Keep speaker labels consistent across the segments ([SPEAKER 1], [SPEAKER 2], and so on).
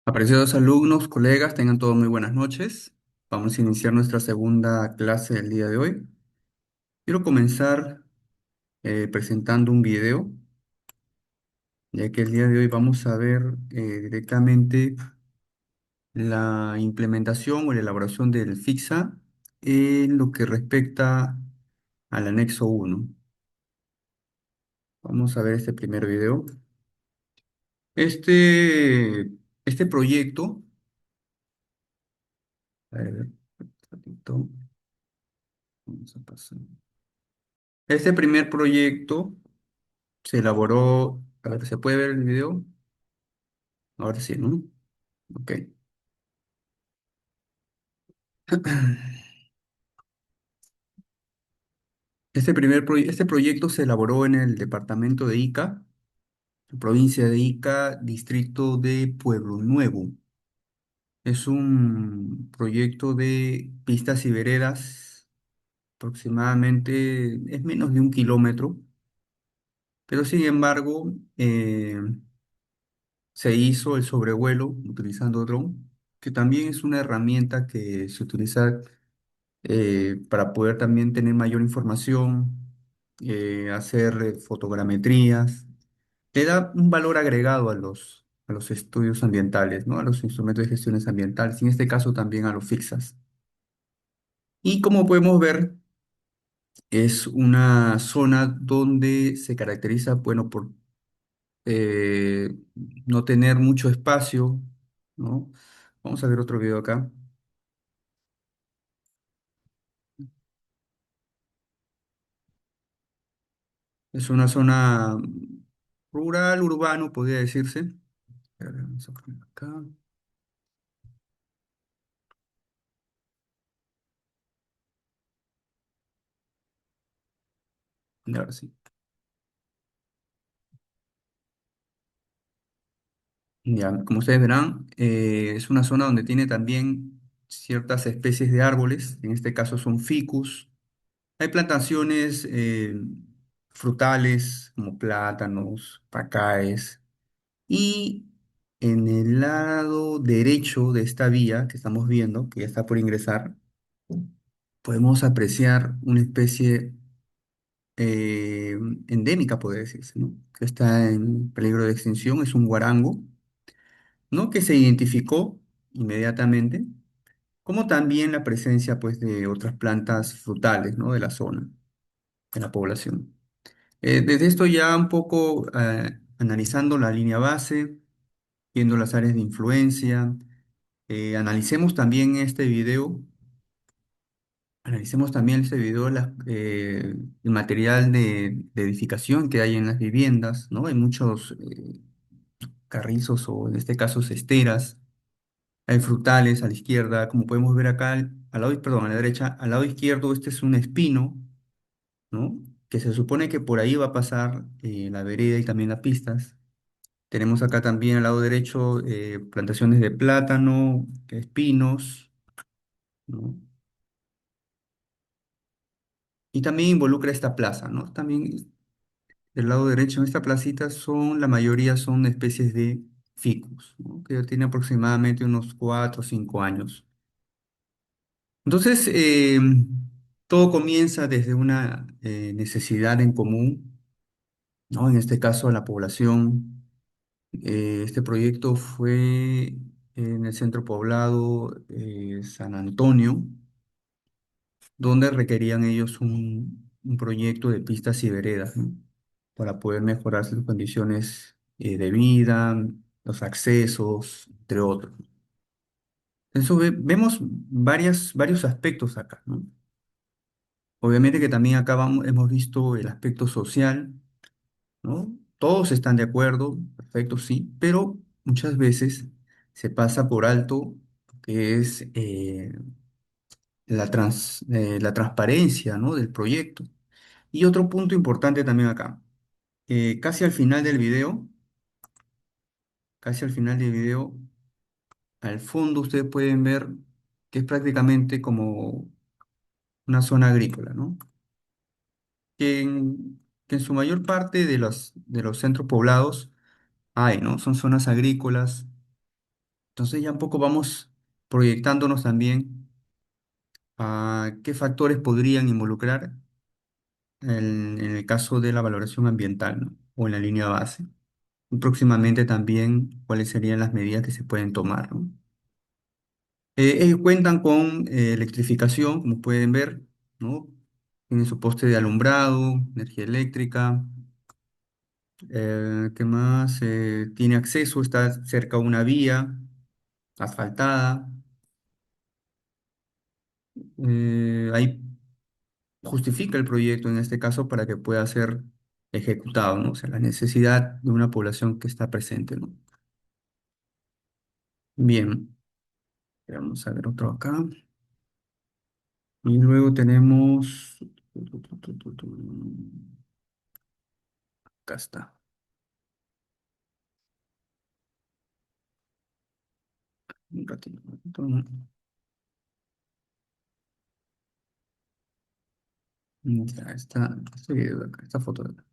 [SPEAKER 1] Apreciados alumnos, colegas, tengan todos muy buenas noches. Vamos a iniciar nuestra segunda clase del día de hoy. Quiero comenzar presentando un video, ya que el día de hoy vamos a ver directamente la implementación o la elaboración del FIXA en lo que respecta al anexo uno. Vamos a ver este primer video. Este proyecto, a ver, un ratito, vamos a pasar. Este primer proyecto se elaboró, a ver, ¿se puede ver el video? Ahora sí, ¿no? Ok. Este proyecto se elaboró en el departamento de Ica, provincia de Ica, distrito de Pueblo Nuevo. Es un proyecto de pistas y veredas, aproximadamente es menos de 1 kilómetro, pero sin embargo se hizo el sobrevuelo utilizando dron, que también es una herramienta que se utiliza para poder también tener mayor información, hacer fotogrametrías. Le da un valor agregado a los estudios ambientales, ¿no? A los instrumentos de gestiones ambientales, y en este caso también a los fixas. Y como podemos ver, es una zona donde se caracteriza, bueno, por eh, no tener mucho espacio, ¿no? Vamos a ver otro video acá. Es una zona rural, urbano, podría decirse. A ver, vamos a poner acá. Y ahora sí. Ya, como ustedes verán, es una zona donde tiene también ciertas especies de árboles, en este caso son ficus. Hay plantaciones frutales como plátanos, pacáes. Y en el lado derecho de esta vía que estamos viendo, que ya está por ingresar, podemos apreciar una especie eh, endémica, puede decirse, ¿no? Que está en peligro de extinción, es un guarango, ¿no? Que se identificó inmediatamente, como también la presencia, pues, de otras plantas frutales, ¿no? De la zona, de la población. Desde esto ya un poco analizando la línea base, viendo las áreas de influencia, analicemos también este video. Analicemos también este video, el material de edificación que hay en las viviendas, ¿no? Hay muchos carrizos o en este caso esteras, hay frutales a la izquierda, como podemos ver acá, al lado, perdón, a la derecha, al lado izquierdo este es un espino, ¿no? Que se supone que por ahí va a pasar la vereda y también las pistas. Tenemos acá también al lado derecho plantaciones de plátano, espinos, ¿no? Y también involucra esta plaza, ¿no? También del lado derecho, en esta placita la mayoría son especies de ficus, ¿no? Que ya tiene aproximadamente unos 4 o 5 años. Entonces, todo comienza desde una necesidad en común, ¿no? En este caso, la población. Este proyecto fue en el centro poblado San Antonio, donde requerían ellos un proyecto de pistas y veredas, ¿no? Para poder mejorar sus condiciones de vida, los accesos, entre otros. Entonces vemos varios aspectos acá, ¿no? Obviamente que también acá hemos visto el aspecto social, ¿no? Todos están de acuerdo, perfecto, sí, pero muchas veces se pasa por alto lo que es la transparencia, ¿no? Del proyecto. Y otro punto importante también acá. Casi al final del video, casi al final del video, al fondo ustedes pueden ver que es prácticamente como una zona agrícola, ¿no? Que en su mayor parte de los centros poblados hay, ¿no? Son zonas agrícolas. Entonces ya un poco vamos proyectándonos también a qué factores podrían involucrar en el caso de la valoración ambiental, ¿no? O en la línea base. Y próximamente también cuáles serían las medidas que se pueden tomar, ¿no? Ellos cuentan con electrificación, como pueden ver, ¿no? Tienen su poste de alumbrado, energía eléctrica. ¿Qué más? Tiene acceso, está cerca a una vía asfaltada. Ahí justifica el proyecto en este caso para que pueda ser ejecutado, ¿no? O sea, la necesidad de una población que está presente, ¿no? Bien, vamos a ver otro acá. Y luego tenemos... Acá está. Un ratito. Ya está, este video de acá, esta foto de acá.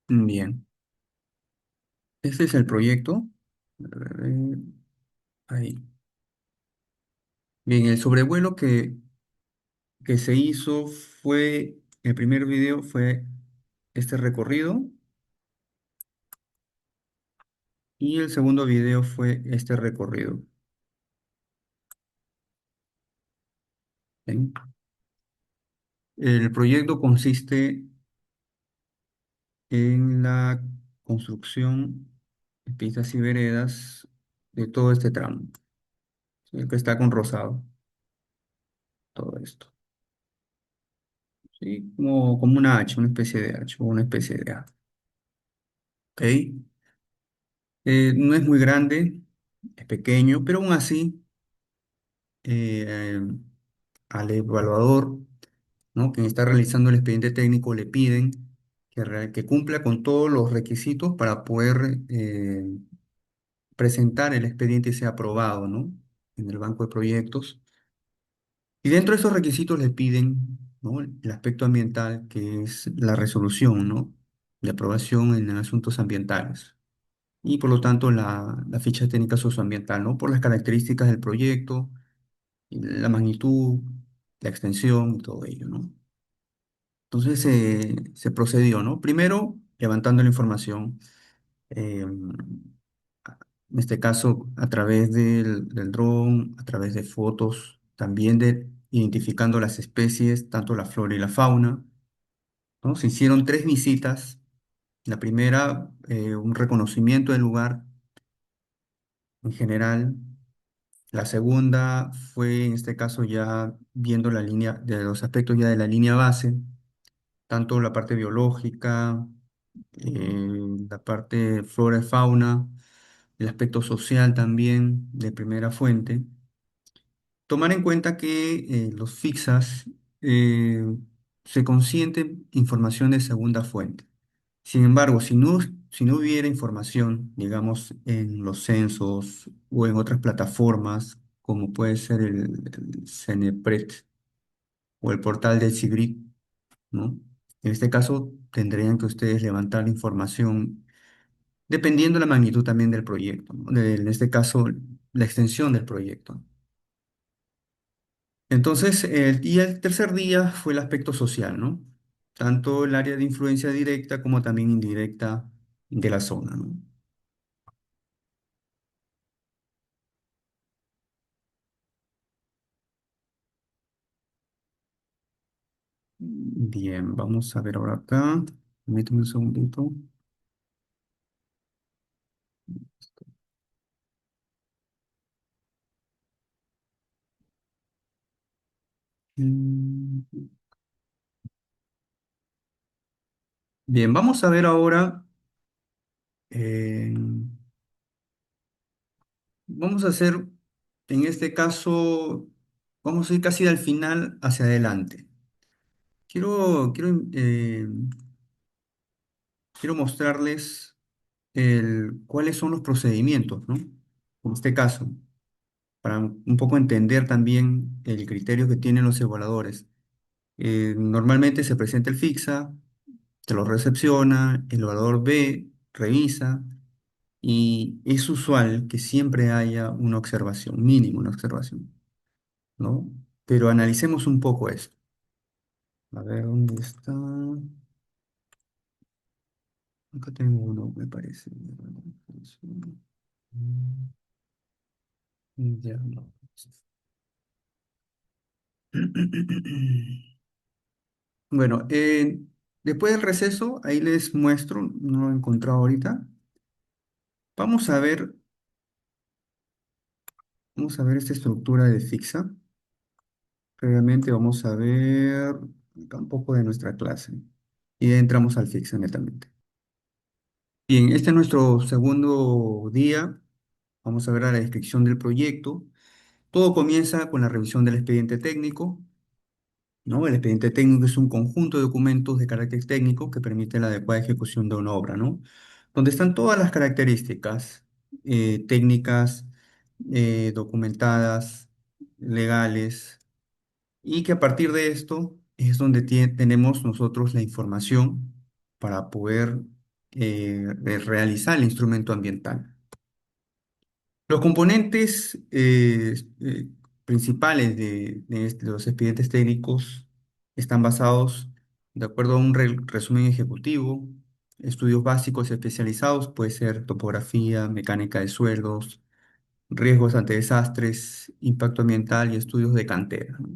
[SPEAKER 1] Bien, este es el proyecto. Ahí. Bien, el sobrevuelo que se hizo fue, el primer video fue este recorrido y el segundo video fue este recorrido. ¿Ven? El proyecto consiste en la construcción de pistas y veredas de todo este tramo, ¿sí? El que está con rosado, todo esto. ¿Sí? Como una H, una especie de H o una especie de A. ¿Ok? No es muy grande, es pequeño, pero aún así eh, al evaluador, ¿no? Quien está realizando el expediente técnico le piden que cumpla con todos los requisitos para poder presentar el expediente y sea aprobado, ¿no? En el banco de proyectos. Y dentro de esos requisitos le piden, ¿no? El aspecto ambiental, que es la resolución, ¿no? De aprobación en asuntos ambientales. Y por lo tanto la ficha técnica socioambiental, ¿no? Por las características del proyecto, y la magnitud, la extensión y todo ello, ¿no? Entonces se procedió, ¿no? Primero, levantando la información, en este caso a través del dron, a través de fotos, también de identificando las especies, tanto la flora y la fauna, ¿no? Se hicieron 3 visitas. La primera, un reconocimiento del lugar en general. La segunda fue, en este caso, ya viendo la línea, de los aspectos ya de la línea base, tanto la parte biológica, la parte flora y fauna, el aspecto social también de primera fuente. Tomar en cuenta que los FIXAS eh, se consienten información de segunda fuente. Sin embargo, si no hubiera información, digamos, en los censos o en otras plataformas, como puede ser el CENEPRED o el portal del SIGRIP, ¿no? En este caso, tendrían que ustedes levantar información dependiendo de la magnitud también del proyecto, ¿no? En este caso, la extensión del proyecto. Entonces, y el tercer día fue el aspecto social, ¿no? Tanto el área de influencia directa como también indirecta de la zona, ¿no? Bien, vamos a ver ahora acá. Permíteme un segundito. Mm, Bien, vamos a ver ahora. eh, Vamos a hacer, en este caso, vamos a ir casi al final hacia adelante. Quiero mostrarles cuáles son los procedimientos, ¿no? En este caso, para un poco entender también el criterio que tienen los evaluadores. Normalmente se presenta el FICSA, te lo recepciona, el evaluador ve, revisa, y es usual que siempre haya una observación, mínimo una observación, ¿no? Pero analicemos un poco esto. A ver, ¿dónde está? Acá tengo uno, me parece. Ya no. Bueno, después del receso, ahí les muestro, no lo he encontrado ahorita. Vamos a ver, vamos a ver esta estructura de fixa. Previamente vamos a ver acá un poco de nuestra clase y ya entramos al fixa netamente. Bien, este es nuestro segundo día. Vamos a ver la descripción del proyecto. Todo comienza con la revisión del expediente técnico, ¿no? El expediente técnico es un conjunto de documentos de carácter técnico que permite la adecuada ejecución de una obra, ¿no? Donde están todas las características técnicas, documentadas, legales, y que a partir de esto es donde tenemos nosotros la información para poder realizar el instrumento ambiental. Los componentes principales de los expedientes técnicos están basados de acuerdo a un resumen ejecutivo, estudios básicos especializados, puede ser topografía, mecánica de suelos, riesgos ante desastres, impacto ambiental y estudios de cantera, ¿no?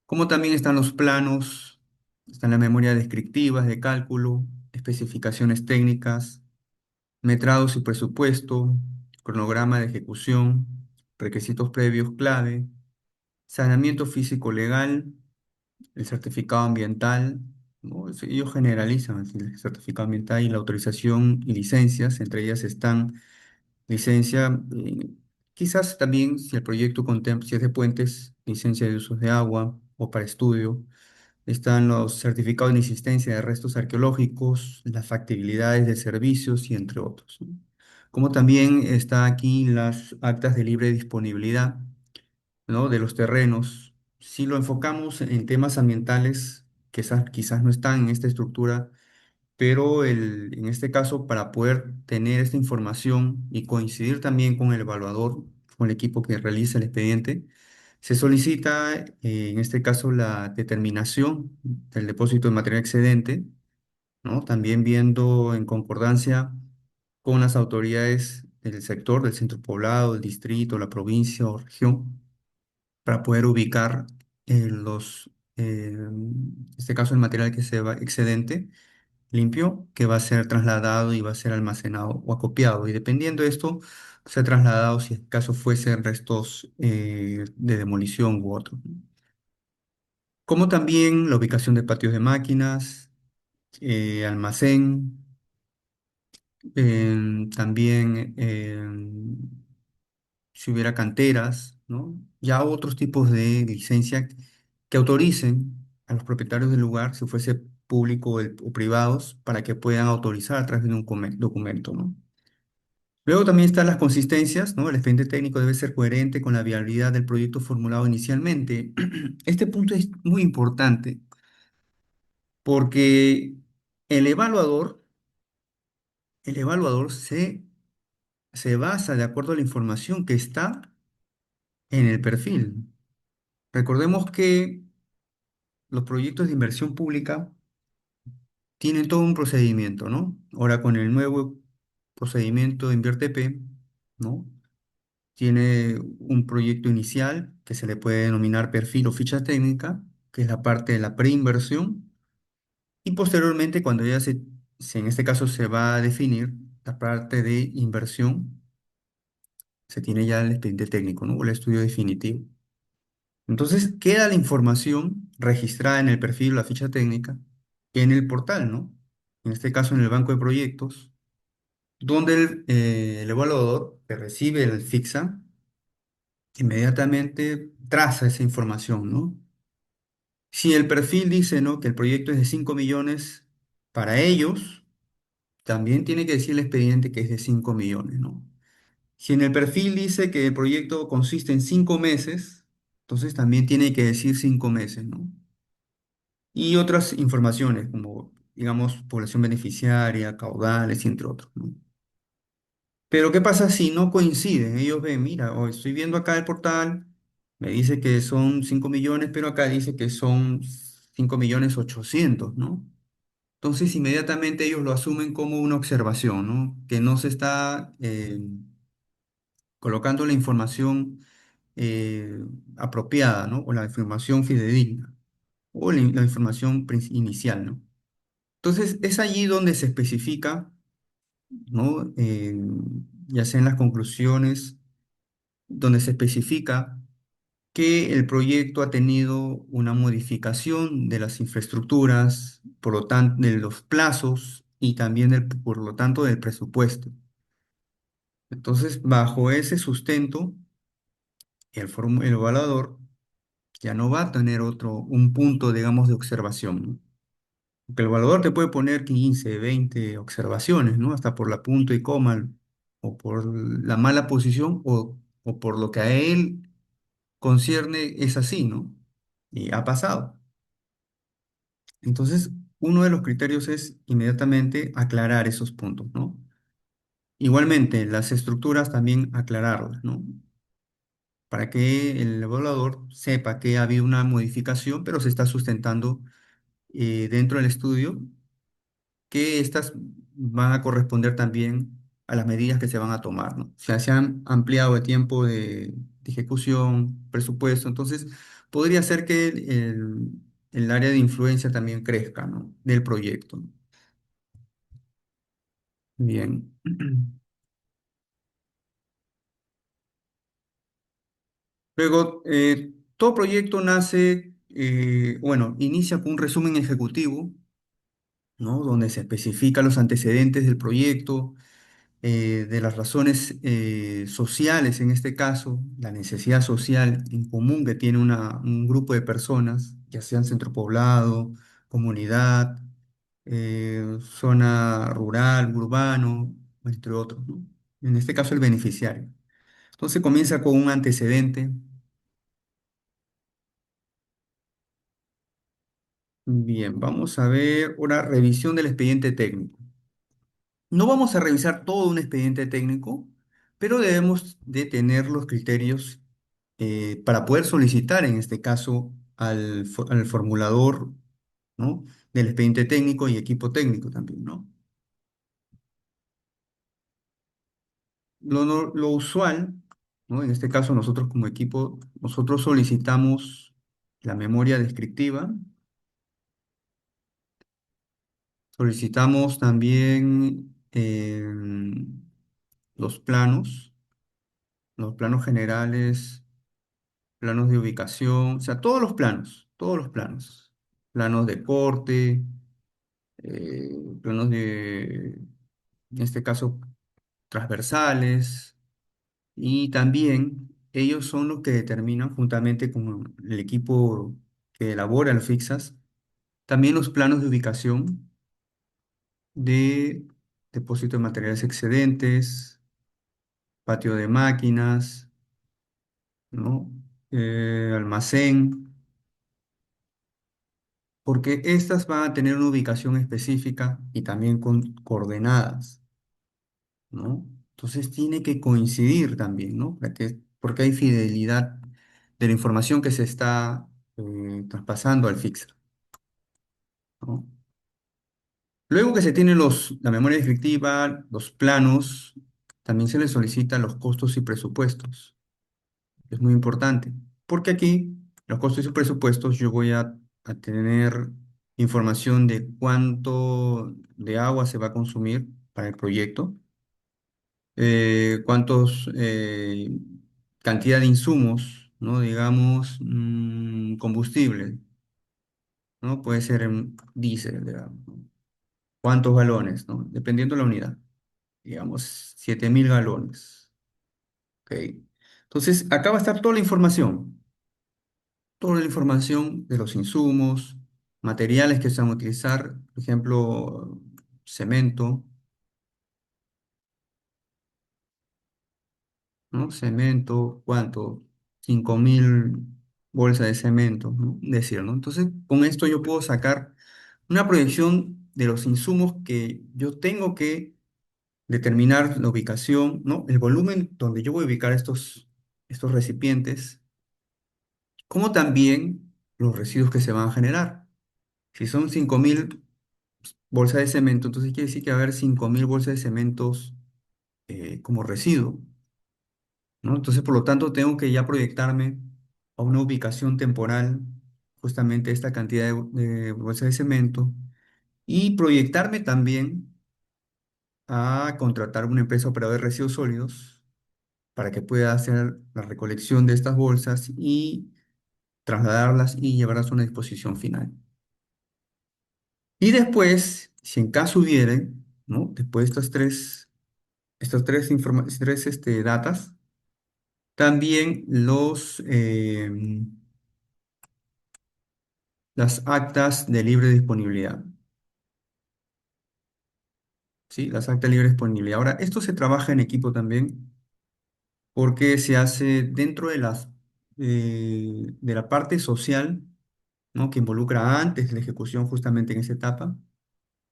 [SPEAKER 1] Como también están los planos, están las memorias descriptivas de cálculo, especificaciones técnicas, metrados y presupuesto, cronograma de ejecución, requisitos previos clave, saneamiento físico legal, el certificado ambiental, ¿no? Ellos generalizan el certificado ambiental y la autorización y licencias, entre ellas están licencia, quizás también si el proyecto contempla, si es de puentes, licencia de usos de agua o para estudio. Están los certificados de inexistencia de restos arqueológicos, las factibilidades de servicios y entre otros, ¿no? Como también está aquí las actas de libre disponibilidad, ¿no? De los terrenos. Si lo enfocamos en temas ambientales, quizás no están en esta estructura, pero en este caso, para poder tener esta información y coincidir también con el evaluador, con el equipo que realiza el expediente, se solicita, en este caso, la determinación del depósito de material excedente, ¿no? También viendo en concordancia con las autoridades del sector, del centro poblado, del distrito, la provincia o región, para poder ubicar en este caso, el material que se va excedente limpio, que va a ser trasladado y va a ser almacenado o acopiado. Y dependiendo de esto, ser trasladado si el caso fuesen restos de demolición u otro. Como también la ubicación de patios de máquinas, almacén, también si hubiera canteras, ¿no? Ya otros tipos de licencia que autoricen a los propietarios del lugar, si fuese público o privados, para que puedan autorizar a través de un documento, ¿no? Luego también están las consistencias, ¿no? El expediente técnico debe ser coherente con la viabilidad del proyecto formulado inicialmente. Este punto es muy importante porque el evaluador, el evaluador se basa de acuerdo a la información que está en el perfil. Recordemos que los proyectos de inversión pública tienen todo un procedimiento, ¿no? Ahora con el nuevo procedimiento de InvierTP, ¿no? Tiene un proyecto inicial que se le puede denominar perfil o ficha técnica, que es la parte de la preinversión, y posteriormente cuando ya en este caso se va a definir la parte de inversión, se tiene ya el expediente técnico, ¿no? O el estudio definitivo. Entonces queda la información registrada en el perfil o la ficha técnica en el portal, ¿no? En este caso en el banco de proyectos, donde el evaluador que recibe el FIXA inmediatamente traza esa información, ¿no? Si el perfil dice, ¿no? Que el proyecto es de 5 millones para ellos, también tiene que decir el expediente que es de 5 millones, ¿no? Si en el perfil dice que el proyecto consiste en 5 meses, entonces también tiene que decir 5 meses, ¿no? Y otras informaciones como, digamos, población beneficiaria, caudales y entre otros, ¿no? Pero ¿qué pasa si no coinciden? Ellos ven, mira, estoy viendo acá el portal, me dice que son 5 millones, pero acá dice que son 5.800.000, ¿no? Entonces inmediatamente ellos lo asumen como una observación, ¿no? Que no se está colocando la información eh, apropiada, ¿no? O la información fidedigna, o la información inicial, ¿no? Entonces es allí donde se especifica, ¿no? Ya sea en las conclusiones, donde se especifica que el proyecto ha tenido una modificación de las infraestructuras, por lo tanto, de los plazos y también, por lo tanto, del presupuesto. Entonces, bajo ese sustento, el evaluador ya no va a tener un punto, digamos, de observación, ¿no? Porque el evaluador te puede poner 15, 20 observaciones, ¿no? Hasta por la punto y coma, o por la mala posición, o por lo que a él concierne es así, ¿no? Y ha pasado. Entonces, uno de los criterios es inmediatamente aclarar esos puntos, ¿no? Igualmente, las estructuras también aclararlas, ¿no? Para que el evaluador sepa que ha habido una modificación, pero se está sustentando dentro del estudio que estas van a corresponder también a las medidas que se van a tomar, ¿no? O sea, se han ampliado el tiempo de ejecución, presupuesto, entonces podría ser que el área de influencia también crezca, ¿no? Del proyecto. Bien. Luego, todo proyecto nace, bueno, inicia con un resumen ejecutivo, ¿no? Donde se especifican los antecedentes del proyecto, de las razones sociales, en este caso, la necesidad social en común que tiene un grupo de personas, ya sean centro poblado, comunidad, zona rural, urbano, entre otros, ¿no? En este caso, el beneficiario. Entonces comienza con un antecedente. Bien, vamos a ver una revisión del expediente técnico. No vamos a revisar todo un expediente técnico, pero debemos de tener los criterios para poder solicitar, en este caso, al formulador, ¿no? Del expediente técnico y equipo técnico también, ¿no? Lo usual, ¿no? En este caso, nosotros como equipo, nosotros solicitamos la memoria descriptiva, solicitamos también los los planos generales, planos de ubicación, o sea, todos los planos, planos de corte, planos en este caso, transversales, y también ellos son los que determinan, juntamente con el equipo que elabora los fixas, también los planos de ubicación de depósito de materiales excedentes, patio de máquinas, ¿no? Almacén, porque estas van a tener una ubicación específica y también con coordenadas, ¿no? Entonces tiene que coincidir también, ¿no? Porque hay fidelidad de la información que se está traspasando al fixer, ¿no? Luego que se tienen la memoria descriptiva, los planos, también se les solicitan los costos y presupuestos. Es muy importante, porque aquí los costos y presupuestos yo voy a tener información de cuánto de agua se va a consumir para el proyecto, cuántos cantidad de insumos, ¿no? Digamos, combustible, ¿no? Puede ser en diésel, digamos, ¿no? ¿Cuántos galones, ¿no? Dependiendo de la unidad, digamos, 7.000 galones, ¿ok? Entonces, acá va a estar toda la información de los insumos, materiales que se van a utilizar, por ejemplo, cemento, ¿no? Cemento, ¿cuánto? 5.000 bolsas de cemento, ¿no? Decir, ¿no? Entonces, con esto yo puedo sacar una proyección de los insumos que yo tengo que determinar la ubicación, ¿no? El volumen donde yo voy a ubicar estos recipientes, como también los residuos que se van a generar. Si son 5.000 bolsas de cemento, entonces quiere decir que va a haber 5.000 bolsas de cementos como residuo, ¿no? Entonces, por lo tanto, tengo que ya proyectarme a una ubicación temporal, justamente esta cantidad de bolsas de cemento, y proyectarme también a contratar una empresa operadora de residuos sólidos para que pueda hacer la recolección de estas bolsas y trasladarlas y llevarlas a una disposición final. Y después, si en caso hubiere, ¿no? Después de estas tres datas, también las actas de libre disponibilidad, ¿sí? Las actas de libre disponibilidad. Ahora, esto se trabaja en equipo también porque se hace dentro de la parte social, ¿no? Que involucra antes de la ejecución justamente en esa etapa,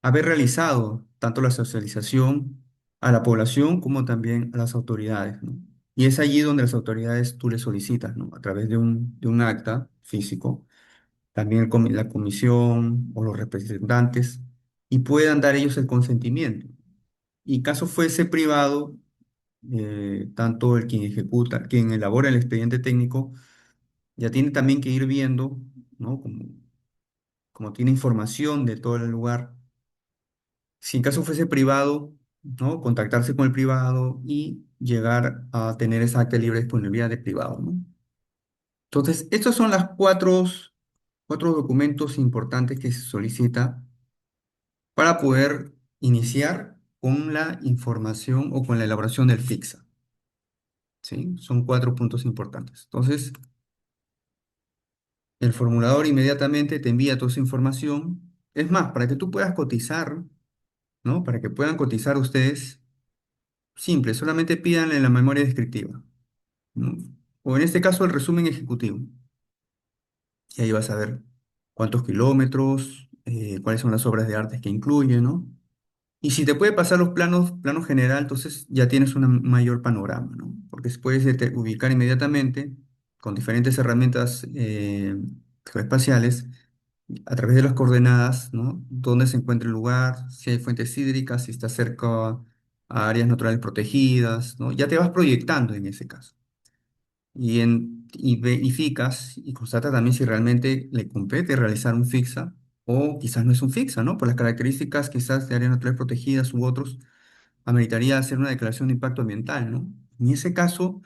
[SPEAKER 1] haber realizado tanto la socialización a la población como también a las autoridades, ¿no? Y es allí donde las autoridades tú les solicitas, ¿no? A través de un acta físico, también la comisión o los representantes, y puedan dar ellos el consentimiento. Y caso fuese privado, tanto el quien ejecuta, quien elabora el expediente técnico, ya tiene también que ir viendo, ¿no? Como tiene información de todo el lugar, si en caso fuese privado, ¿no? Contactarse con el privado y llegar a tener esa acta de libre disponibilidad de privado, ¿no? Entonces, estos son las cuatro documentos importantes que se solicita para poder iniciar con la información o con la elaboración del FIXA, ¿sí? Son cuatro puntos importantes. Entonces, el formulador inmediatamente te envía toda esa información. Es más, para que tú puedas cotizar, ¿no? Para que puedan cotizar ustedes, simple, solamente pídanle la memoria descriptiva, ¿no? O en este caso el resumen ejecutivo. Y ahí vas a ver cuántos kilómetros, cuáles son las obras de arte que incluye, ¿no? Y si te puede pasar los planos general, entonces ya tienes un mayor panorama, ¿no? Porque puedes ubicar inmediatamente con diferentes herramientas geoespaciales a través de las coordenadas, ¿no? Dónde se encuentra el lugar, si hay fuentes hídricas, si está cerca a áreas naturales protegidas, ¿no? Ya te vas proyectando en ese caso. Y verificas y constatas también si realmente le compete realizar un fixa o quizás no es un fixa, ¿no? Por las características quizás de áreas naturales protegidas u otros, ameritaría hacer una declaración de impacto ambiental, ¿no? En ese caso,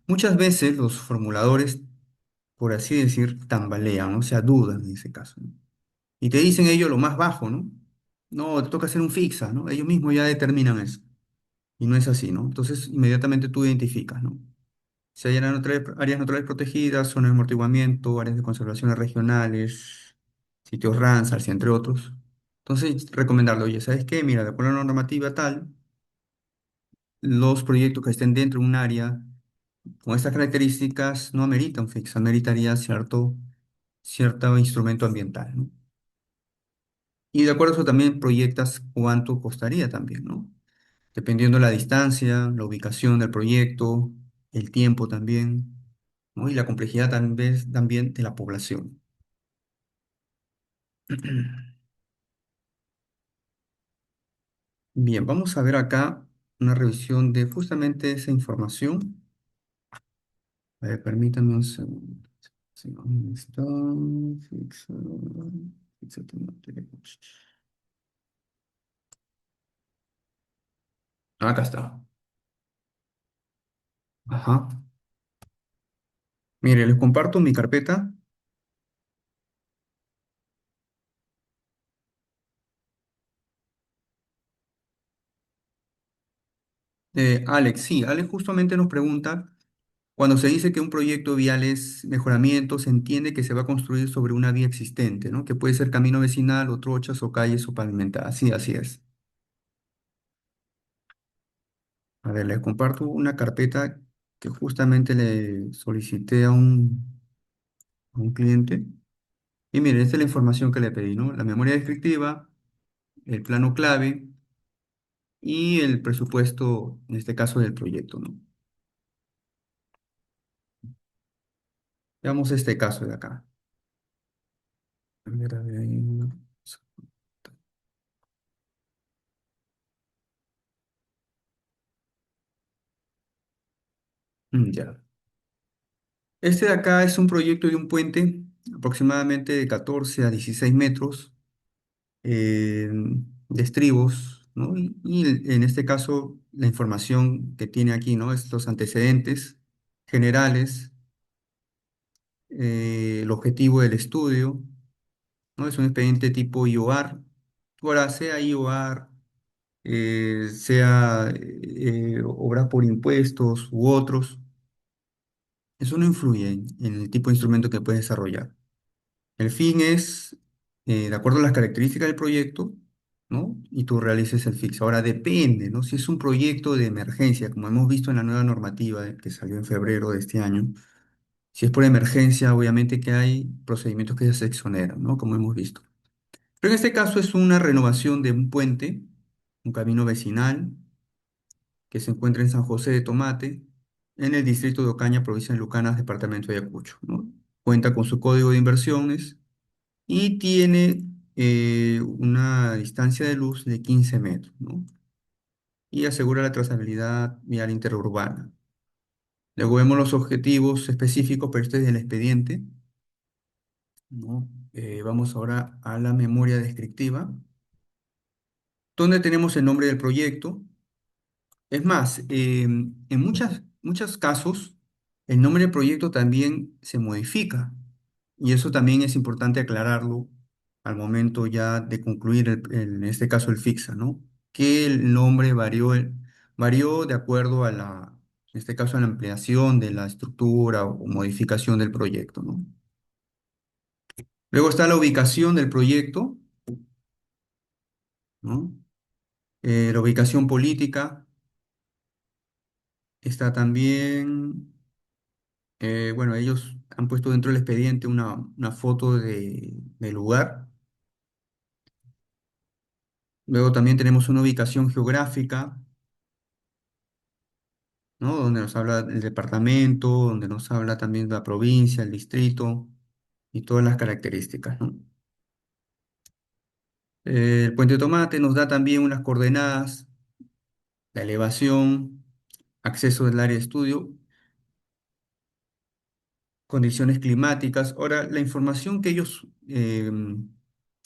[SPEAKER 1] muchas veces los formuladores, por así decir, tambalean, ¿no? O sea, dudan en ese caso, ¿no? Y te dicen ellos lo más bajo, ¿no? No, te toca hacer un fixa, ¿no? Ellos mismos ya determinan eso. Y no es así, ¿no? Entonces, inmediatamente tú identificas, ¿no? Si hay áreas naturales protegidas, zonas de amortiguamiento, áreas de conservación regionales, sitios Ramsar, entre otros. Entonces, recomendarle, oye, ¿sabes qué? Mira, de acuerdo a la normativa tal, los proyectos que estén dentro de un área con estas características no ameritan fixa, ameritaría cierto instrumento ambiental, ¿no? Y de acuerdo a eso también proyectas cuánto costaría también, ¿no? Dependiendo de la distancia, la ubicación del proyecto, el tiempo también, ¿no? Y la complejidad también de la población. Bien, vamos a ver acá una revisión de justamente esa información. A ver, permítame un segundo. Sí, ¿dónde está? Fixa, fixa temática. Acá está. Ajá. Mire, les comparto mi carpeta. Alex, sí, Alex justamente nos pregunta, cuando se dice que un proyecto vial es mejoramiento, se entiende que se va a construir sobre una vía existente, ¿no? Que puede ser camino vecinal o trochas o calles o pavimentadas. Sí, así es. A ver, les comparto una carpeta que justamente le solicité a un cliente. Y miren, esta es la información que le pedí, ¿no? La memoria descriptiva, el plano clave y el presupuesto, en este caso, del proyecto, ¿no? Veamos este caso de acá. A ver, ahí. Ya. Este de acá es un proyecto de un puente aproximadamente de 14 a 16 metros eh, de estribos, ¿no? Y en este caso la información que tiene aquí, ¿no? Es los antecedentes generales, el objetivo del estudio, ¿no? Es un expediente tipo IOR. Ahora, sea IOR, sea obras por impuestos u otros, eso no influye en el tipo de instrumento que puedes desarrollar. El fin es, de acuerdo a las características del proyecto, ¿no? Y tú realices el fix. Ahora depende, ¿no? Si es un proyecto de emergencia, como hemos visto en la nueva normativa que salió en febrero de este año, si es por emergencia, obviamente que hay procedimientos que ya se exoneran, ¿no? Como hemos visto. Pero en este caso es una renovación de un puente, un camino vecinal que se encuentra en San José de Tomate, en el distrito de Ocaña, provincia de Lucanas, departamento de Ayacucho, ¿no? Cuenta con su código de inversiones y tiene una distancia de luz de 15 metros, ¿no? Y asegura la trazabilidad vial interurbana. Luego vemos los objetivos específicos, pero este es el expediente, ¿no? Vamos ahora a la memoria descriptiva, donde tenemos el nombre del proyecto. Es más, en muchos casos, el nombre del proyecto también se modifica. Y eso también es importante aclararlo al momento ya de concluir, en este caso, el FIXA, ¿no? Que el nombre varió de acuerdo a en este caso, a la ampliación de la estructura o modificación del proyecto, ¿no? Luego está la ubicación del proyecto, ¿no? La ubicación política está también. Bueno, ellos han puesto dentro del expediente una foto del lugar. Luego también tenemos una ubicación geográfica, ¿no? Donde nos habla el departamento, donde nos habla también la provincia, el distrito y todas las características, ¿no? El puente de Tomate nos da también unas coordenadas, la elevación, acceso del área de estudio, condiciones climáticas. Ahora, la información que ellos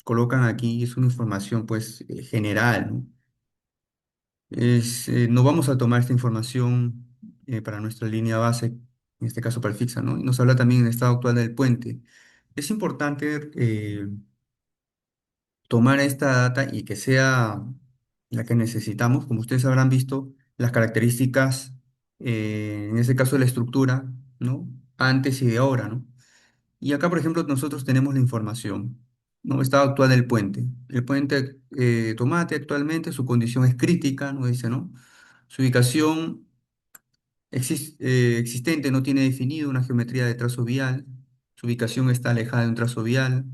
[SPEAKER 1] colocan aquí es una información pues general, ¿no? No vamos a tomar esta información para nuestra línea base, en este caso para el FIXA, ¿no? Y nos habla también del estado actual del puente. Es importante tomar esta data y que sea la que necesitamos. Como ustedes habrán visto, las características, en este caso de la estructura, ¿no? Antes y de ahora, ¿no? Y acá, por ejemplo, nosotros tenemos la información, ¿no? Estado actual del puente. El puente Tomate actualmente, su condición es crítica, ¿no? Dice, ¿no? Su ubicación existente no tiene definido una geometría de trazo vial. Su ubicación está alejada de un trazo vial.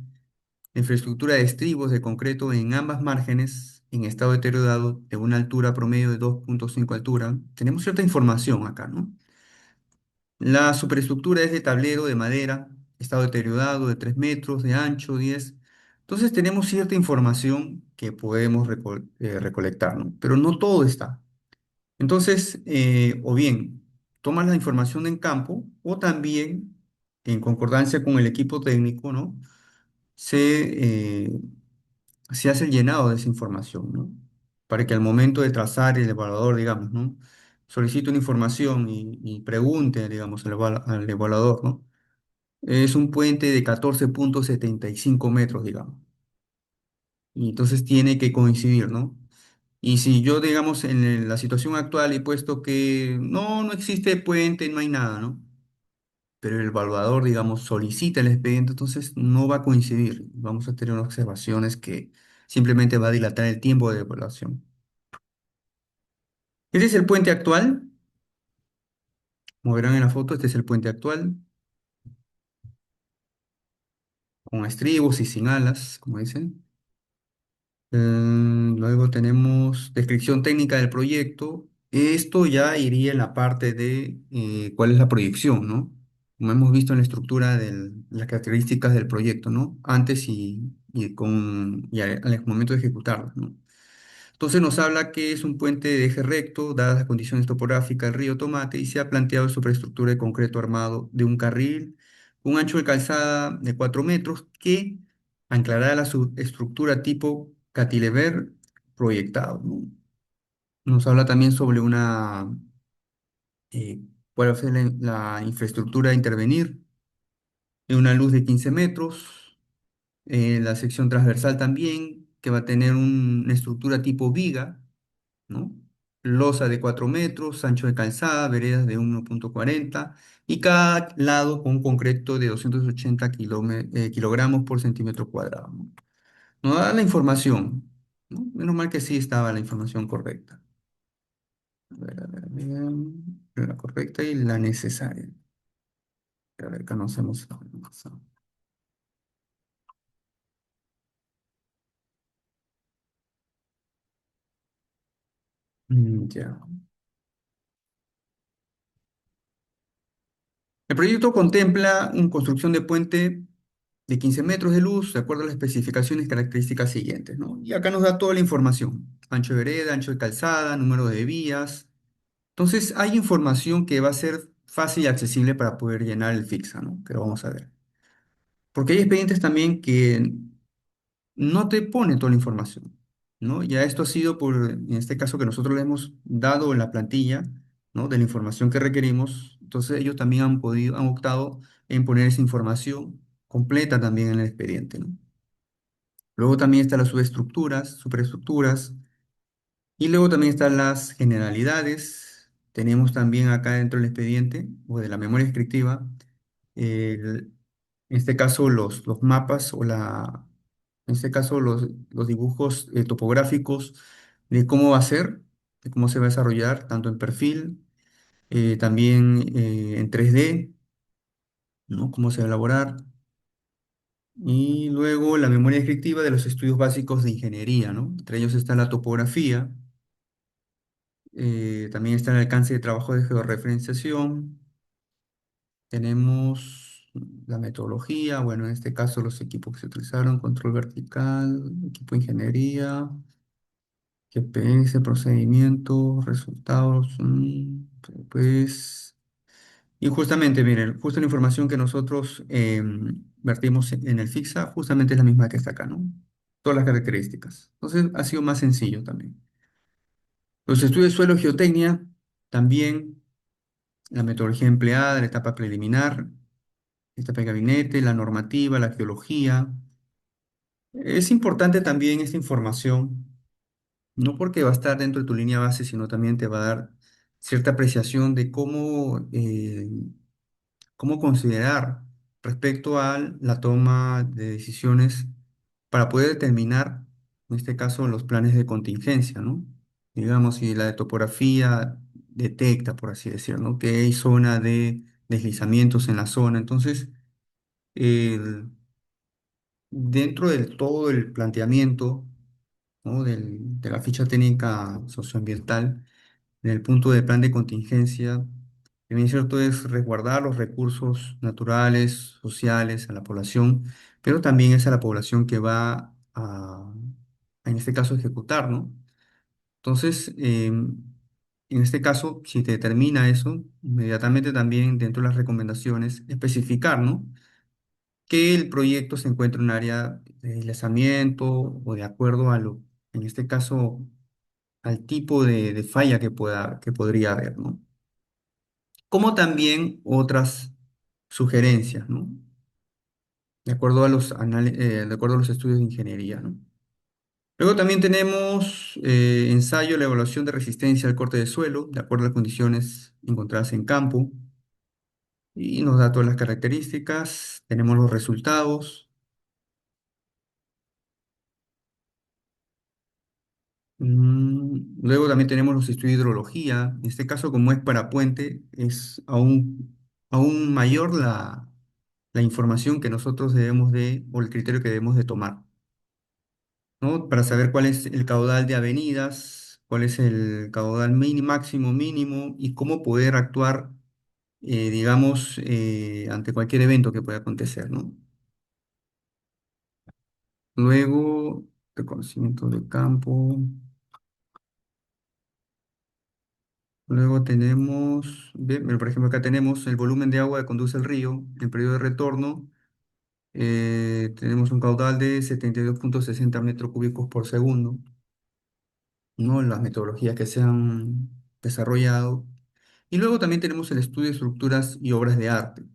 [SPEAKER 1] La infraestructura de estribos de concreto en ambas márgenes en estado deteriorado de una altura promedio de 2,5 altura. Tenemos cierta información acá, ¿no? La superestructura es de tablero de madera, estado deteriorado de 3 metros de ancho, 10. Entonces tenemos cierta información que podemos recolectar, ¿no? Pero no todo está. Entonces, o bien tomas la información en campo o también, en concordancia con el equipo técnico, ¿no? Se hace el llenado de esa información, ¿no? Para que al momento de trazar el evaluador, digamos, ¿no? Solicite una información y pregunte, digamos, al evaluador, ¿no? Es un puente de 14,75 metros, digamos. Y entonces tiene que coincidir, ¿no? Y si yo, digamos, la situación actual he puesto que no existe puente, no hay nada, ¿no? Pero el evaluador, digamos, solicita el expediente, entonces no va a coincidir. Vamos a tener unas observaciones que simplemente va a dilatar el tiempo de evaluación. Este es el puente actual, Como verán en la foto, este es el puente actual, con estribos y sin alas, como dicen. Luego tenemos descripción técnica del proyecto. Esto ya iría en la parte de cuál es la proyección, ¿no? Como hemos visto en la estructura de las características del proyecto, ¿no? Antes y al momento de ejecutarlo, ¿no? Entonces nos habla que es un puente de eje recto, dadas las condiciones topográficas del río Tomate, y se ha planteado superestructura de concreto armado de un carril, un ancho de calzada de 4 metros, que anclará la subestructura tipo cantilever proyectado, ¿no? Nos habla también sobre eh, cuál ser la infraestructura a intervenir, en una luz de 15 metros, la sección transversal también, que va a tener una estructura tipo viga, ¿no? Losa de 4 metros, ancho de calzada, veredas de 1,40 y cada lado con concreto de 280 kilogramos por centímetro cuadrado, ¿no? Nos da la información, ¿no? Menos mal que sí estaba la información correcta. A ver, la correcta y la necesaria. A ver, conocemos. Ya. El proyecto contempla una construcción de puente de 15 metros de luz, de acuerdo a las especificaciones y características siguientes, ¿no? Y acá nos da toda la información: ancho de vereda, ancho de calzada, número de vías. Entonces, hay información que va a ser fácil y accesible para poder llenar el fixa, ¿no? Que lo vamos a ver. Porque hay expedientes también que no te pone toda la información, ¿no? Ya esto ha sido en este caso que nosotros le hemos dado en la plantilla, ¿no? De la información que requerimos. Entonces ellos también han optado en poner esa información completa también en el expediente, ¿no? Luego también están las subestructuras, superestructuras, y luego también están las generalidades. Tenemos también acá dentro del expediente o de la memoria descriptiva, en este caso los mapas en este caso los dibujos topográficos de cómo va a ser, de cómo se va a desarrollar, tanto en perfil, también en 3D, ¿no? Cómo se va a elaborar. Y luego la memoria descriptiva de los estudios básicos de ingeniería, ¿no? Entre ellos está la topografía, también está el alcance de trabajo de georreferenciación, tenemos la metodología, bueno, en este caso los equipos que se utilizaron, control vertical, equipo de ingeniería, GPS, procedimientos, resultados, pues, y justamente, miren, justo la información que nosotros vertimos en el FIXA, justamente es la misma que está acá, ¿no? Todas las características. Entonces, ha sido más sencillo también. Los estudios de suelo y geotecnia, también la metodología empleada, la etapa preliminar, etapa de gabinete, la normativa, la geología. Es importante también esta información, no porque va a estar dentro de tu línea base, sino también te va a dar cierta apreciación de cómo considerar respecto a la toma de decisiones para poder determinar, en este caso, los planes de contingencia, ¿no? Digamos, si la de topografía detecta, por así decirlo, ¿no? Que hay zona de deslizamientos en la zona. Entonces, dentro de todo el planteamiento, ¿no? De la ficha técnica socioambiental, en el punto del plan de contingencia, que bien cierto es resguardar los recursos naturales, sociales a la población, pero también es a la población que va en este caso, ejecutar, ¿no? Entonces, en este caso, si te determina eso, inmediatamente también dentro de las recomendaciones, especificar, ¿no? Que el proyecto se encuentra en un área de deslizamiento o de acuerdo en este caso, al tipo de falla que podría haber, ¿no? Como también otras sugerencias, ¿no? De acuerdo a de acuerdo a los estudios de ingeniería, ¿no? Luego también tenemos ensayo, la evaluación de resistencia al corte de suelo, de acuerdo a las condiciones encontradas en campo, y nos da todas las características, tenemos los resultados. Luego también tenemos los estudios de hidrología. En este caso, como es para puente, es aún mayor la información que nosotros debemos de, o el criterio que debemos de tomar, ¿no? Para saber cuál es el caudal de avenidas, cuál es el caudal mínimo, máximo, mínimo y cómo poder actuar, digamos, ante cualquier evento que pueda acontecer, ¿no? Luego, reconocimiento de campo. Luego tenemos, bien, por ejemplo, acá tenemos el volumen de agua que conduce el río en periodo de retorno. Tenemos un caudal de 72,60 metros cúbicos por segundo, ¿no? Las metodologías que se han desarrollado. Y luego también tenemos el estudio de estructuras y obras de arte,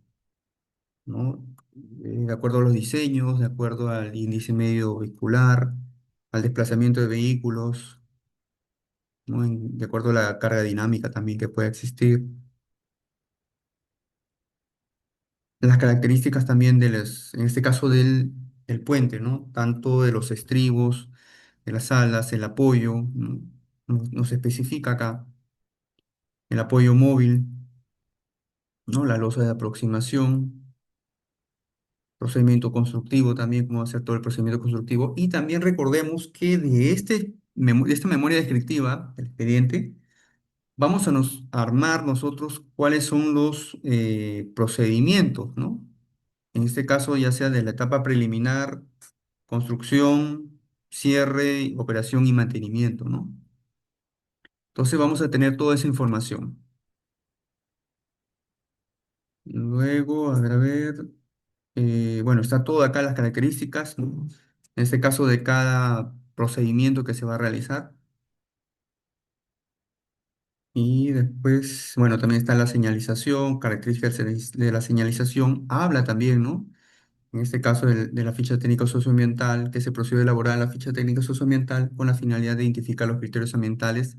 [SPEAKER 1] ¿no? De acuerdo a los diseños, de acuerdo al índice medio vehicular, al desplazamiento de vehículos, ¿no? De acuerdo a la carga dinámica también que pueda existir. Las características también en este caso del puente, ¿no? Tanto de los estribos, de las alas, el apoyo, ¿no? Nos especifica acá el apoyo móvil, ¿no? La losa de aproximación, procedimiento constructivo también, cómo hacer todo el procedimiento constructivo. Y también recordemos que de esta memoria descriptiva, el expediente, vamos a armar nosotros cuáles son los procedimientos, ¿no? En este caso, ya sea de la etapa preliminar, construcción, cierre, operación y mantenimiento, ¿no? Entonces vamos a tener toda esa información. Luego, a ver, bueno, está todo acá las características, ¿no? En este caso de cada procedimiento que se va a realizar. Y después, bueno, también está la señalización, características de la señalización. Habla también, ¿no? En este caso de la ficha técnica socioambiental, que se procedió a elaborar la ficha técnica socioambiental con la finalidad de identificar los criterios ambientales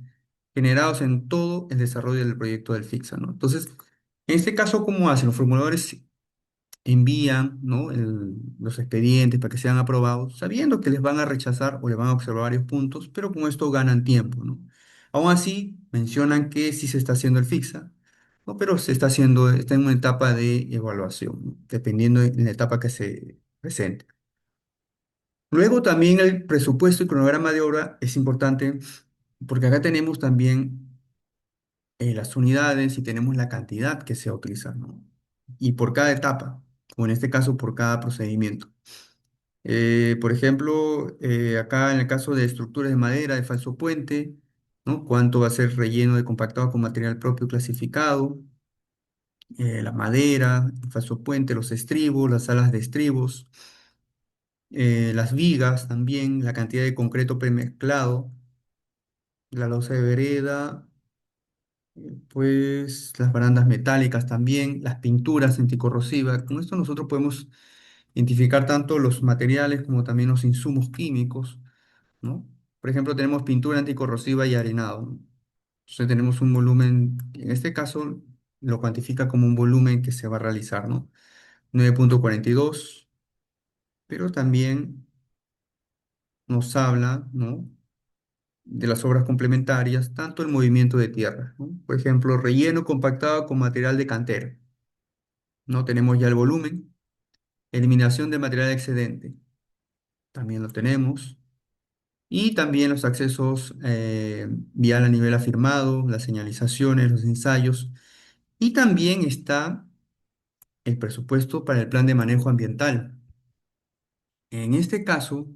[SPEAKER 1] generados en todo el desarrollo del proyecto del FIXA, ¿no? Entonces, en este caso, ¿cómo hacen? Los formuladores envían, ¿no? Los expedientes para que sean aprobados, sabiendo que les van a rechazar o les van a observar varios puntos, pero con esto ganan tiempo, ¿no? Aún así, mencionan que sí se está haciendo el FIXA, ¿no? Pero está en una etapa de evaluación, ¿no? Dependiendo de la etapa que se presente. Luego también el presupuesto y cronograma de obra es importante porque acá tenemos también las unidades y tenemos la cantidad que se va a utilizar, ¿no? Y por cada etapa, o en este caso por cada procedimiento. Por ejemplo, acá en el caso de estructuras de madera de falso puente, ¿no? ¿Cuánto va a ser relleno de compactado con material propio clasificado? La madera, el falso puente, los estribos, las alas de estribos, las vigas también, la cantidad de concreto premezclado, la losa de vereda, pues las barandas metálicas también, las pinturas anticorrosivas. Con esto nosotros podemos identificar tanto los materiales como también los insumos químicos, ¿no? Por ejemplo, tenemos pintura anticorrosiva y arenado, ¿no? Entonces tenemos un volumen, en este caso lo cuantifica como un volumen que se va a realizar, ¿no? 9,42, pero también nos habla, ¿no? De las obras complementarias, tanto el movimiento de tierra, ¿no? Por ejemplo, relleno compactado con material de cantera, ¿no? Tenemos ya el volumen, eliminación de material excedente, también lo tenemos. Y también los accesos vial a nivel afirmado, las señalizaciones, los ensayos. Y también está el presupuesto para el plan de manejo ambiental. En este caso,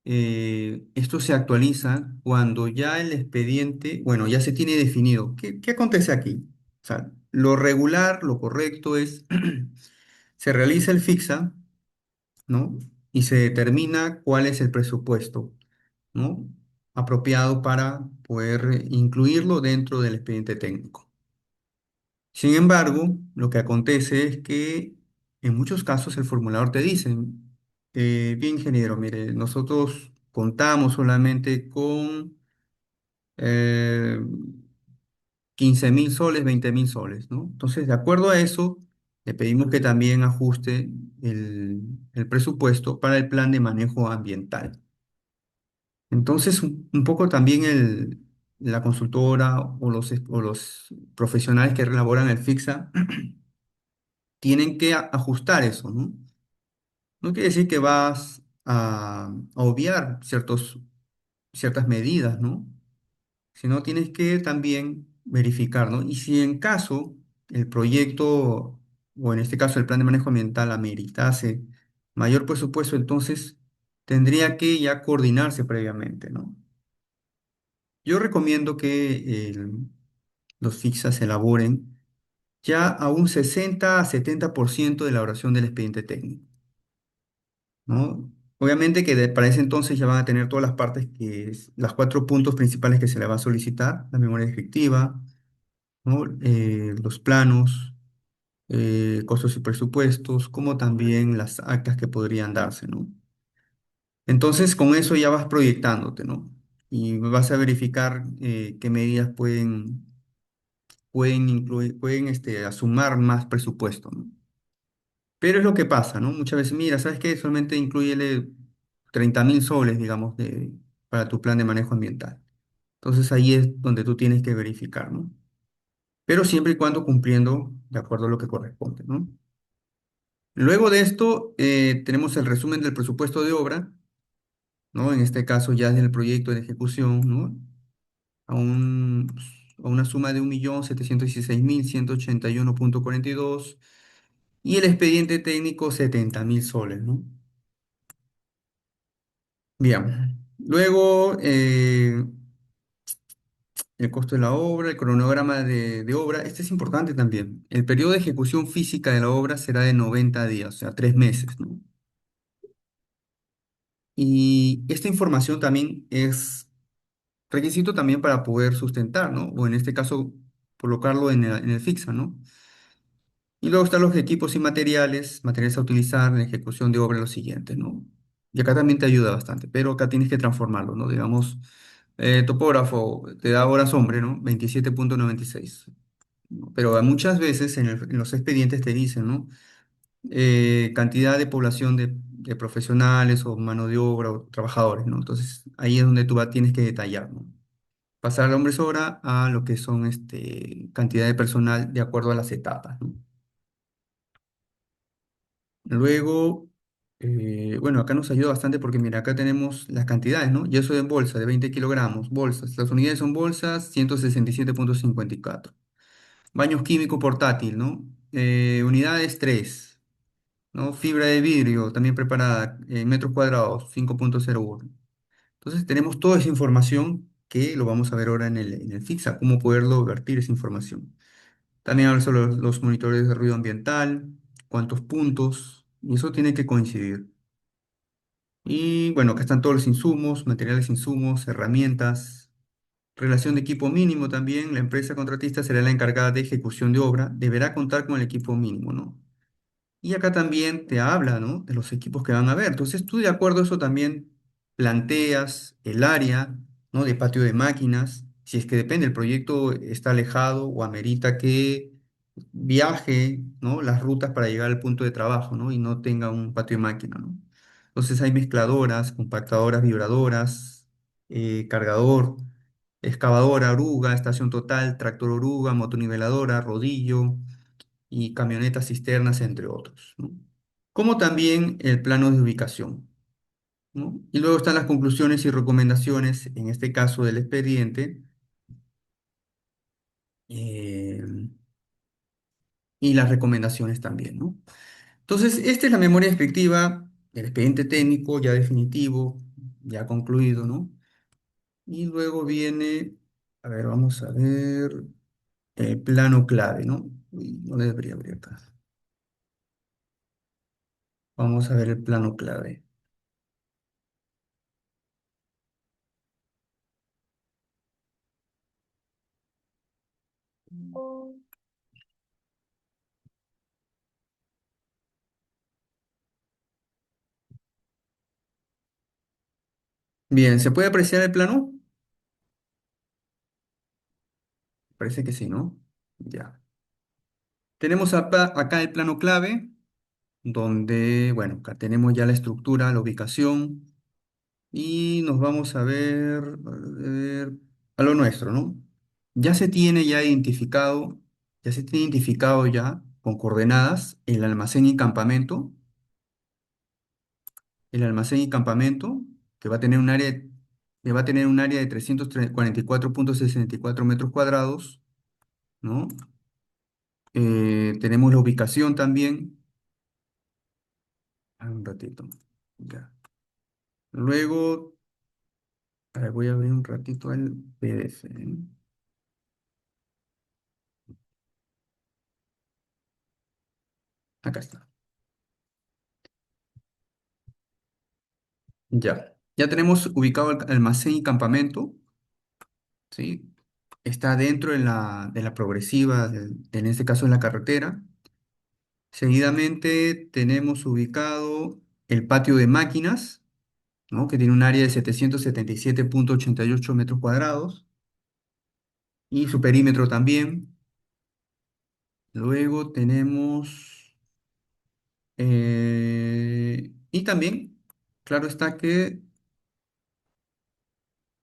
[SPEAKER 1] esto se actualiza cuando ya el expediente, bueno, ya se tiene definido. ¿Qué acontece aquí? O sea, lo regular, lo correcto es, se realiza el FIXA, ¿no? Y se determina cuál es el presupuesto, ¿no? Apropiado para poder incluirlo dentro del expediente técnico. Sin embargo, lo que acontece es que en muchos casos el formulador te dice, bien ingeniero, mire, nosotros contamos solamente con eh, 15.000 soles, 20.000 soles, ¿no? Entonces, de acuerdo a eso, le pedimos que también ajuste el presupuesto para el plan de manejo ambiental. Entonces, un poco también la consultora o los profesionales que elaboran el FIXA tienen que ajustar eso, ¿no? No quiere decir que vas a obviar ciertas medidas, ¿no? Sino tienes que también verificar, ¿no? Y si en caso el proyecto, o en este caso el plan de manejo ambiental, ameritase mayor presupuesto, entonces tendría que ya coordinarse previamente, ¿no? Yo recomiendo que los FIXAS elaboren ya a un 60 a 70% de la elaboración del expediente técnico, ¿no? Obviamente que para ese entonces ya van a tener todas las partes las cuatro puntos principales que se le va a solicitar: la memoria efectiva, ¿no? Los planos, costos y presupuestos, como también las actas que podrían darse, ¿no? Entonces, con eso ya vas proyectándote, ¿no? Y vas a verificar qué medidas pueden incluir, pueden sumar más presupuesto, ¿no? Pero es lo que pasa, ¿no? Muchas veces, mira, ¿sabes qué? Solamente incluyele 30.000 soles, digamos, para tu plan de manejo ambiental. Entonces ahí es donde tú tienes que verificar, ¿no? Pero siempre y cuando cumpliendo de acuerdo a lo que corresponde, ¿no? Luego de esto, tenemos el resumen del presupuesto de obra, ¿no? En este caso ya es del proyecto de ejecución, ¿no? A, un, a una suma de 1.716.181.42 y el expediente técnico 70.000 soles, ¿no? Bien. Luego, el costo de la obra, el cronograma de obra. Este es importante también. El periodo de ejecución física de la obra será de 90 días, o sea, 3 meses, ¿no? Y esta información también es requisito también para poder sustentar, ¿no? O en este caso, colocarlo en el fixa, ¿no? Y luego están los equipos y materiales a utilizar en la ejecución de obra, los siguientes, ¿no? Y acá también te ayuda bastante, pero acá tienes que transformarlo, ¿no? Digamos, topógrafo, te da horas hombre, ¿no? 27.96, ¿no? Pero muchas veces en los expedientes te dicen, ¿no? Cantidad de población de profesionales o mano de obra o trabajadores, ¿no? Entonces ahí es donde tienes que detallar, ¿no? Pasar al hombre sobra a lo que son cantidad de personal de acuerdo a las etapas, ¿no? Luego, bueno, acá nos ayuda bastante porque mira, acá tenemos las cantidades, ¿no? Yeso en bolsa de 20 kilogramos, bolsas. Las unidades son bolsas, 167.54. Baños químico portátil, ¿no? Unidades 3, ¿no? Fibra de vidrio también preparada en metros cuadrados, 5.01. Entonces tenemos toda esa información que lo vamos a ver ahora en el FIXA, cómo poderlo vertir esa información. También habla sobre los monitores de ruido ambiental, cuántos puntos, y eso tiene que coincidir. Y bueno, acá están todos los insumos, materiales, insumos, herramientas, relación de equipo mínimo también. La empresa contratista será la encargada de ejecución de obra, deberá contar con el equipo mínimo, ¿no? Y acá también te habla, ¿no? De los equipos que van a haber. Entonces tú de acuerdo a eso también planteas el área, ¿no? De patio de máquinas. Si es que depende, el proyecto está alejado o amerita que viaje, ¿no? Las rutas para llegar al punto de trabajo, ¿no? Y no tenga un patio de máquina, ¿no? Entonces hay mezcladoras, compactadoras, vibradoras, cargador, excavadora, oruga, estación total, tractor oruga, motoniveladora, rodillo y camionetas cisternas, entre otros, ¿no? Como también el plano de ubicación, ¿no? Y luego están las conclusiones y recomendaciones, en este caso del expediente, eh, y las recomendaciones también, ¿no? Entonces, esta es la memoria descriptiva, el expediente técnico ya definitivo, ya concluido, ¿no? Y luego viene, a ver, vamos a ver, el plano clave, ¿no? Uy, no debería abrir acá. Vamos a ver el plano clave. Bien, ¿se puede apreciar el plano? Parece que sí, ¿no? Ya. Tenemos acá el plano clave, donde, bueno, acá tenemos ya la estructura, la ubicación. Y nos vamos a ver a lo nuestro, ¿no? Ya se tiene identificado ya con coordenadas el almacén y campamento, que va a tener que va a tener un área de 344,64 metros cuadrados, ¿no? Tenemos la ubicación también. Un ratito. Ya. Luego, a ver, voy a abrir un ratito el PDF, ¿eh? Acá está. Ya. Ya tenemos ubicado el almacén y campamento, ¿sí? Está dentro de la progresiva, en este caso en la carretera. Seguidamente tenemos ubicado el patio de máquinas, ¿no? Que tiene un área de 777,88 metros cuadrados y su perímetro también. Luego tenemos, y también, claro está que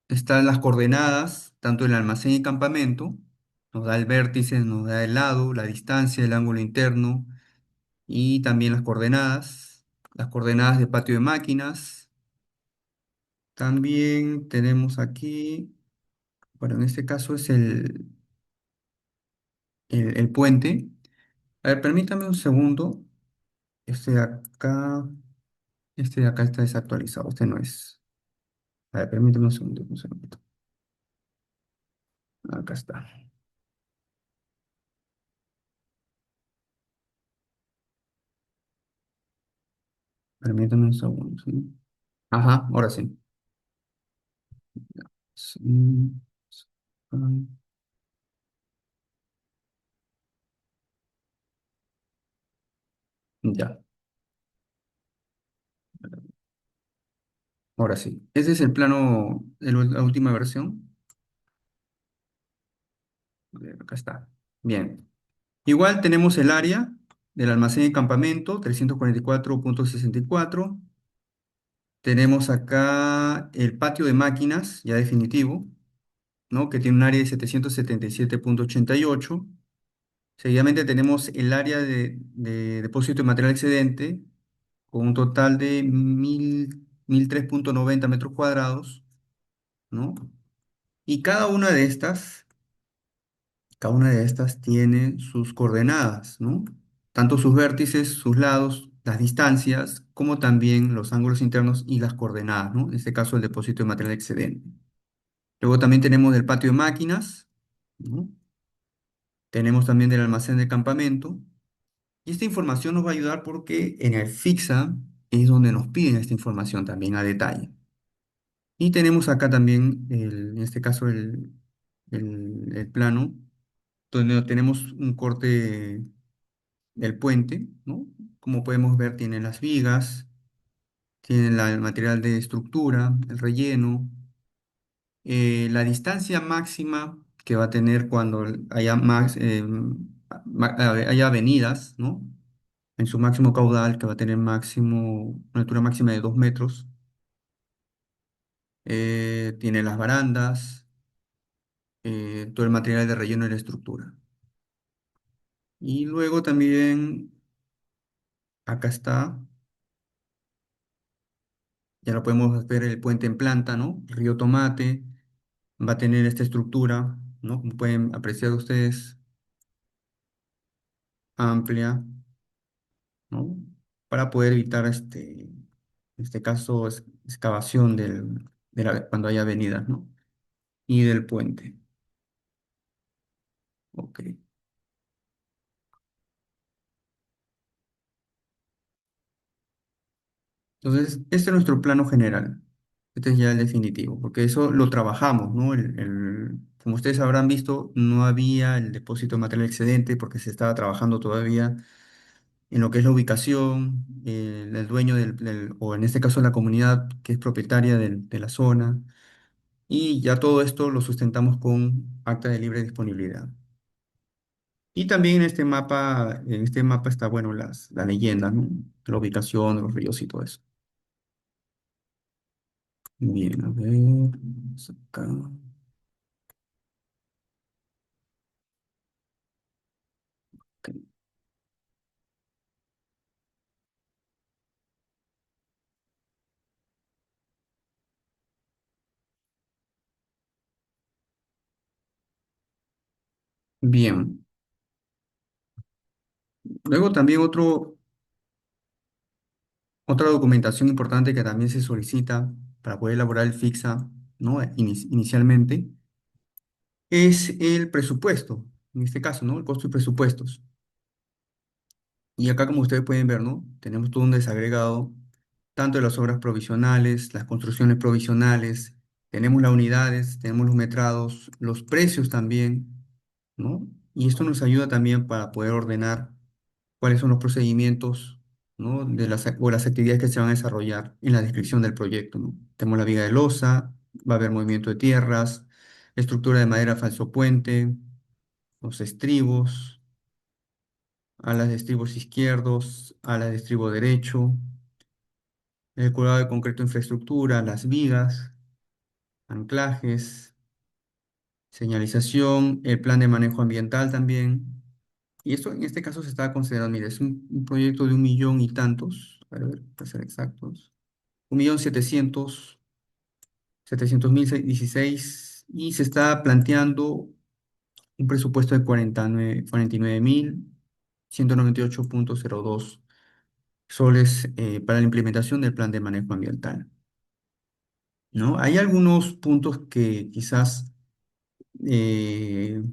[SPEAKER 1] están las coordenadas, tanto el almacén y campamento, nos da el vértice, nos da el lado, la distancia, el ángulo interno y también las coordenadas de patio de máquinas. También tenemos aquí, bueno, en este caso es el puente. A ver, permítame un segundo. Este de acá, este de acá está desactualizado, este no es. A ver, permítame un segundo, un segundo. Acá está. Permítame un segundo, ¿sí? Ajá, ahora sí. Sí, sí, ya, ahora sí. Ese es el plano, la última versión. Acá está. Bien. Igual tenemos el área del almacén y campamento, 344,64. Tenemos acá el patio de máquinas, ya definitivo, ¿no? Que tiene un área de 777,88. Seguidamente tenemos el área de depósito de material excedente, con un total de 1003,90 metros cuadrados, ¿no? Y cada una de estas tiene sus coordenadas, ¿no? Tanto sus vértices, sus lados, las distancias, como también los ángulos internos y las coordenadas, ¿no? En este caso, el depósito de material excedente. Luego también tenemos el patio de máquinas, ¿no? Tenemos también del almacén de campamento. Y esta información nos va a ayudar porque en el FIXA es donde nos piden esta información también a detalle. Y tenemos acá también, en este caso, el plano, donde tenemos un corte del puente, ¿no? Como podemos ver, tiene las vigas, tiene el material de estructura, el relleno, la distancia máxima que va a tener cuando haya avenidas, ¿no? En su máximo caudal, que va a tener una altura máxima de 2 metros. Tiene las barandas, todo el material de relleno y la estructura. Y luego también, acá está, ya lo podemos ver el puente en planta, ¿no? El río Tomate va a tener esta estructura, ¿no? Como pueden apreciar ustedes, amplia, ¿no? Para poder evitar en este caso, excavación cuando haya avenidas, ¿no? Y del puente. Ok. Entonces, este es nuestro plano general. Este es ya el definitivo, porque eso lo trabajamos, ¿no? Como ustedes habrán visto, no había el depósito de material excedente porque se estaba trabajando todavía en lo que es la ubicación, el dueño o en este caso la comunidad que es propietaria de la zona, y ya todo esto lo sustentamos con acta de libre disponibilidad. Y también en este mapa está, bueno, la leyenda, ¿no? La ubicación, los ríos y todo eso. Bien, a ver. Vamos acá. Ok. Bien. Luego también otra documentación importante que también se solicita para poder elaborar el FIXA, ¿no? Inicialmente, es el presupuesto, en este caso, ¿no? El costo y presupuestos. Y acá, como ustedes pueden ver, ¿no? Tenemos todo un desagregado, tanto de las obras provisionales, las construcciones provisionales, tenemos las unidades, tenemos los metrados, los precios también, ¿no? Y esto nos ayuda también para poder ordenar cuáles son los procedimientos, ¿no? O las actividades que se van a desarrollar en la descripción del proyecto, ¿no? Tenemos la viga de losa, va a haber movimiento de tierras, estructura de madera falso puente, los estribos, alas de estribos izquierdos, alas de estribo derecho, el cuidado de concreto de infraestructura, las vigas, anclajes, señalización, el plan de manejo ambiental también. Y esto en este caso se está considerando, mire, es un proyecto de 1 millón y tantos, a ver, para ser exactos, 1.700.016 y se está planteando un presupuesto de 49.198.02 soles para la implementación del plan de manejo ambiental, ¿no? Hay algunos puntos que quizás eh,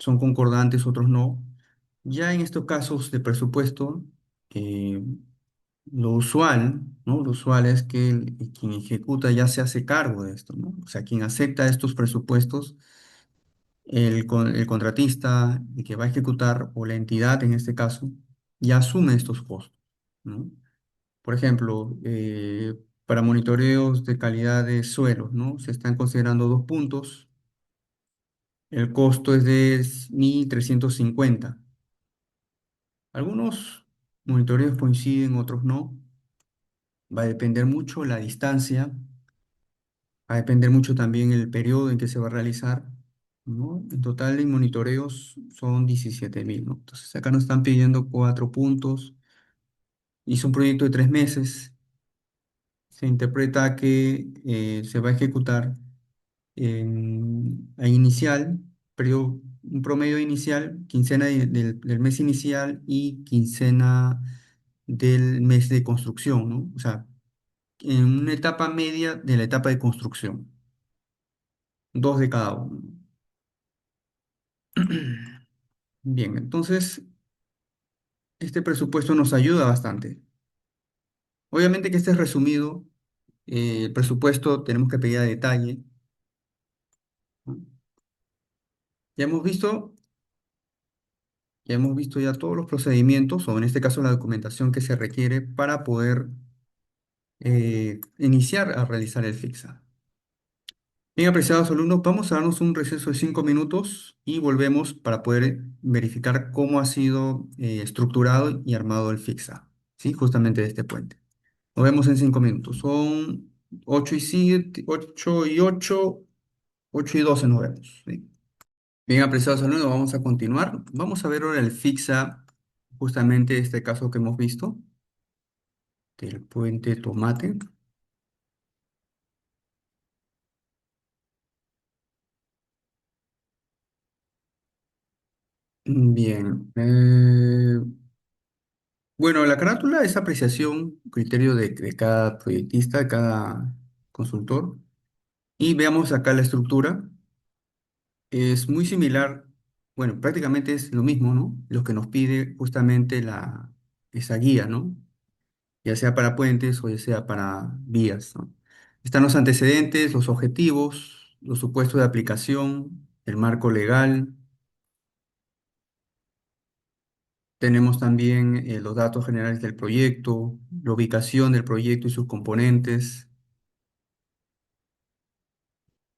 [SPEAKER 1] son concordantes, otros no. Ya en estos casos de presupuesto, eh, lo usual, ¿no? Lo usual es que quien ejecuta ya se hace cargo de esto, ¿no? O sea, quien acepta estos presupuestos, el contratista, el que va a ejecutar, o la entidad en este caso, ya asume estos costos, ¿no? Por ejemplo, para monitoreos de calidad de suelos, ¿no? Se están considerando 2 puntos. El costo es de 1.350. Algunos monitoreos coinciden, otros no. Va a depender mucho la distancia, va a depender mucho también el periodo en que se va a realizar, ¿no? En total, en monitoreos son 17.000, ¿no? Entonces, acá nos están pidiendo 4 puntos. Y es un proyecto de 3 meses. Se interpreta que se va a ejecutar a inicial, un promedio inicial, quincena del mes inicial y quincena del mes de construcción, ¿no? O sea, en una etapa media de la etapa de construcción, dos de cada uno. Bien, entonces este presupuesto nos ayuda bastante. Obviamente que este es resumido, el presupuesto tenemos que pedir a detalle, ¿no? Ya hemos visto, ya hemos visto ya todos los procedimientos, o en este caso la documentación que se requiere para poder iniciar a realizar el FIXA. Bien, apreciados alumnos, vamos a darnos un receso de 5 minutos y volvemos para poder verificar cómo ha sido estructurado y armado el FIXA, ¿sí? Justamente de este puente. Nos vemos en 5 minutos. Son 8 y 7, 8 y 8, 8 y 12 nos vemos, ¿sí? Bien, apreciados alumnos, vamos a continuar. Vamos a ver ahora el FIXA, justamente este caso que hemos visto, del puente Tomate. Bien. Bueno, la carátula es apreciación, criterio de cada proyectista, de cada consultor. Y veamos acá la estructura. Es muy similar, bueno, prácticamente es lo mismo, ¿no? Lo que nos pide justamente esa guía, ¿no? Ya sea para puentes o ya sea para vías, ¿no? Están los antecedentes, los objetivos, los supuestos de aplicación, el marco legal. Tenemos también los datos generales del proyecto, la ubicación del proyecto y sus componentes,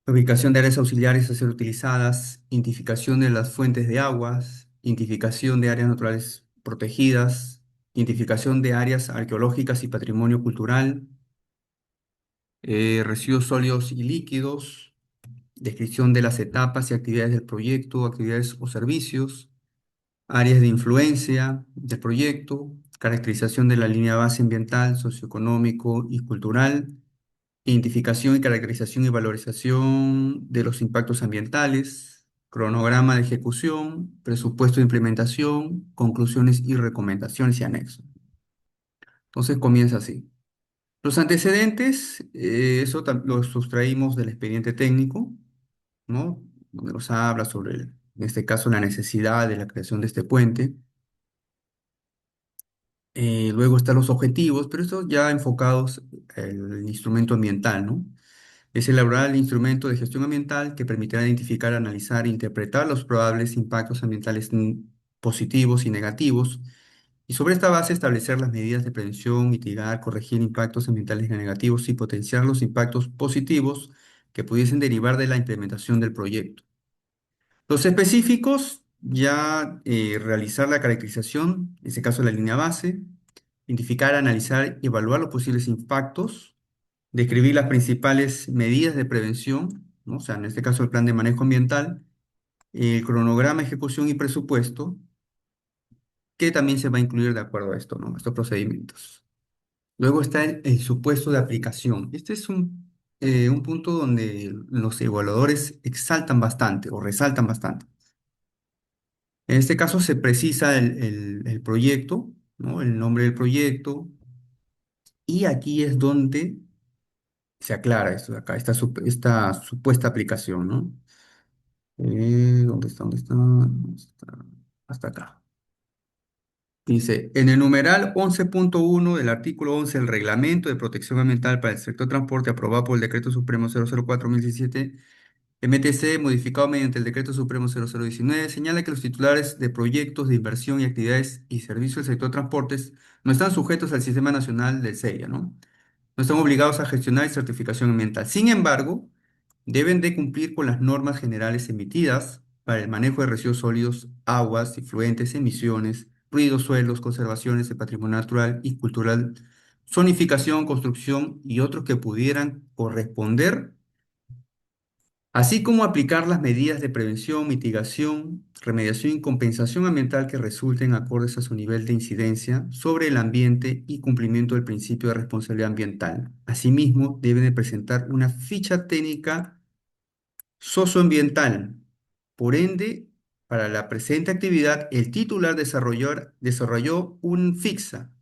[SPEAKER 1] la ubicación de áreas auxiliares a ser utilizadas, identificación de las fuentes de aguas, identificación de áreas naturales protegidas, identificación de áreas arqueológicas y patrimonio cultural, Residuos sólidos y líquidos, descripción de las etapas y actividades del proyecto, actividades o servicios, áreas de influencia del proyecto, caracterización de la línea base ambiental, socioeconómico y cultural, identificación y caracterización y valorización de los impactos ambientales, cronograma de ejecución, presupuesto de implementación, conclusiones y recomendaciones y anexos. Entonces comienza así. Los antecedentes, eso los sustraímos del expediente técnico, ¿no? Donde nos habla sobre, en este caso, la necesidad de la creación de este puente. Luego están los objetivos, pero estos ya enfocados al instrumento ambiental, ¿no? Es elaborar el instrumento de gestión ambiental que permitirá identificar, analizar e interpretar los probables impactos ambientales positivos y negativos, y sobre esta base establecer las medidas de prevención, mitigar, corregir impactos ambientales negativos y potenciar los impactos positivos que pudiesen derivar de la implementación del proyecto. Los específicos, ya realizar la caracterización, en este caso la línea base, identificar, analizar y evaluar los posibles impactos, describir las principales medidas de prevención, ¿no? O sea, en este caso el plan de manejo ambiental, el cronograma, ejecución y presupuesto, que también se va a incluir de acuerdo a esto, ¿no? Estos procedimientos. Luego está el supuesto de aplicación. Este es un punto donde los evaluadores exaltan bastante o resaltan bastante. En este caso se precisa el proyecto, ¿no? El nombre del proyecto, y aquí es donde se aclara esto de acá, esta supuesta aplicación, ¿no? ¿Dónde está? ¿Dónde está? ¿Dónde está? Hasta acá. Dice, en el numeral 11.1 del artículo 11 del Reglamento de Protección Ambiental para el Sector Transporte aprobado por el Decreto Supremo 004/2017, MTC, modificado mediante el Decreto Supremo 0019, señala que los titulares de proyectos de inversión y actividades y servicios del sector transportes no están sujetos al Sistema Nacional del SEIA, ¿no? No están obligados a gestionar certificación ambiental. Sin embargo, deben de cumplir con las normas generales emitidas para el manejo de residuos sólidos, aguas, efluentes, emisiones, ruidos, suelos, conservaciones de patrimonio natural y cultural, zonificación, construcción y otros que pudieran corresponder, así como aplicar las medidas de prevención, mitigación, remediación y compensación ambiental que resulten acordes a su nivel de incidencia sobre el ambiente y cumplimiento del principio de responsabilidad ambiental. Asimismo, deben de presentar una ficha técnica socioambiental. Por ende, para la presente actividad, el titular desarrolló un fixa